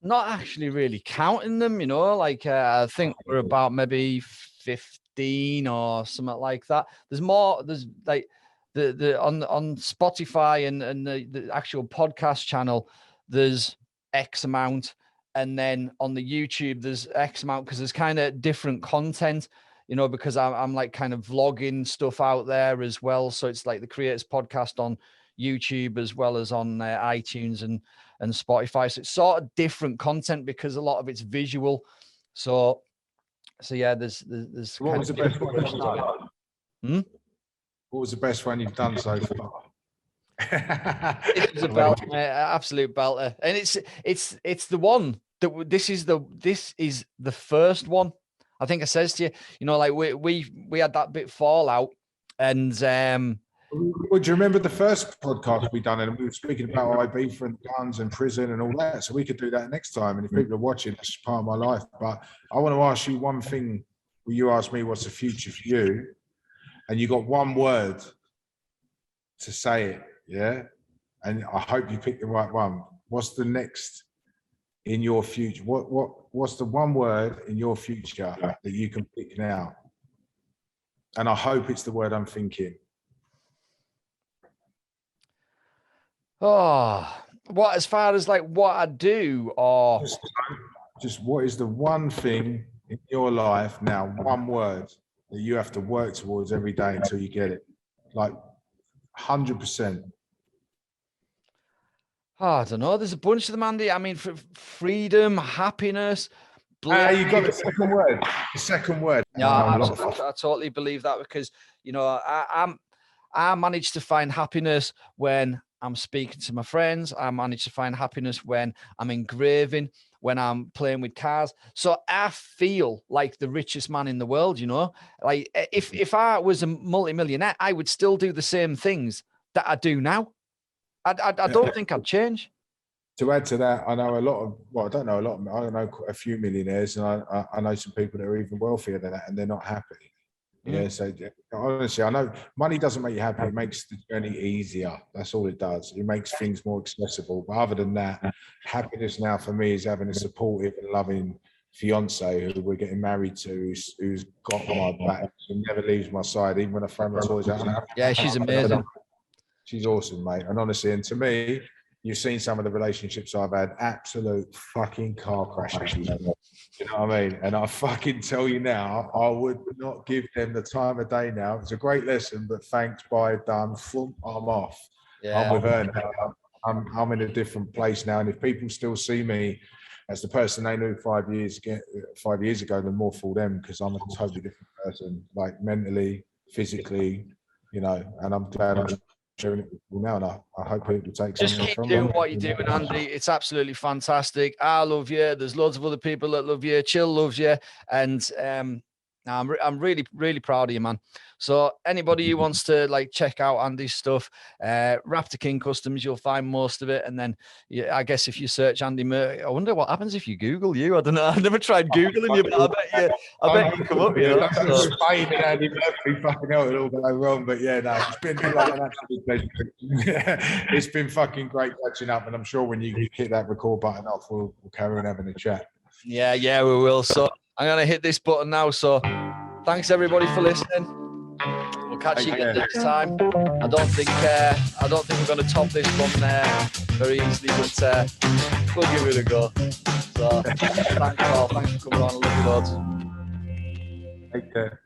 Not actually really counting them, you know. Like I think we're about maybe 15 or something like that. There's more. There's like the on Spotify and the actual podcast channel. There's X amount, and then on the YouTube there's X amount, because there's kind of different content, you know, because I'm like kind of vlogging stuff out there as well. So it's like the Cre8ors Podcast on YouTube as well as on iTunes and Spotify. So it's sort of different content because a lot of it's visual. So yeah, there's What was the best one you've done? What was the best one you've done so far? It was a belter, mate, absolute belter, and it's the one that this is the first one. I think I says to you, you know, like we had that bit fallout, and well, do you remember the first podcast we done, and we were speaking about Ibiza and guns and prison and all that? So we could do that next time. And if people are watching, that's part of my life. But I want to ask you one thing. You asked me what's the future for you, and you got one word to say it. Yeah, and I hope you pick the right one. What's the next in your future? What's the one word in your future that you can pick now? And I hope it's the word I'm thinking. Oh, what, as far as like what I do, or just what is the one thing in your life now, one word that you have to work towards every day until you get it, like 100%. Oh, I don't know. There's a bunch of them, Andy. I mean, for freedom, happiness. You got the second word. The second word. Yeah, I totally believe that, because you know I managed to find happiness when I'm speaking to my friends. I managed to find happiness when I'm engraving, when I'm playing with cars. So I feel like the richest man in the world. You know, like if I was a multimillionaire, I would still do the same things that I do now. I don't think I'd change. To add to that, I know a lot of, well, I don't know a lot, I know a few millionaires, and I know some people that are even wealthier than that, and they're not happy. Yeah, so honestly, I know money doesn't make you happy. It makes the journey easier. That's all it does. It makes things more accessible. But other than that, happiness now for me is having a supportive and loving fiance who we're getting married to, who's got my back, who never leaves my side, even when I throw my toys out. Yeah, she's amazing. She's awesome, mate. And honestly, and to me, you've seen some of the relationships I've had, absolute fucking car crashes. You know what I mean? And I fucking tell you now, I would not give them the time of day now. It's a great lesson, but thanks, bye, done. I'm off. Yeah. I'm with her now. I'm in a different place now. And if people still see me as the person they knew 5 years ago, then more for them, because I'm a totally different person, like mentally, physically, you know, and I'm glad I'm sharing it with people now, and I hope people take Just something keep from doing them. what you're doing, Andy. It's absolutely fantastic. I love you. There's loads of other people that love you. Chill loves you, and I'm really, really proud of you, man. So anybody who wants to like check out Andy's stuff, Raptor King Customs, you'll find most of it. And then I guess if you search Andy Murphy, I wonder what happens if you Google you. I don't know. I've never tried Googling you, but I bet you come up, you know. So. Spain and Andy Murphy, fucking hell, it'll all go wrong. But yeah, no, it's been like an absolute pleasure. It's been fucking great catching up, and I'm sure when you hit that record button off, we'll carry on having a chat. Yeah, we will. So I'm gonna hit this button now. So thanks everybody for listening. We'll catch you again next time. I don't think we're gonna top this one very easily, but we'll give it a go. So thanks all. Thanks for coming on. I love you loads. Take care.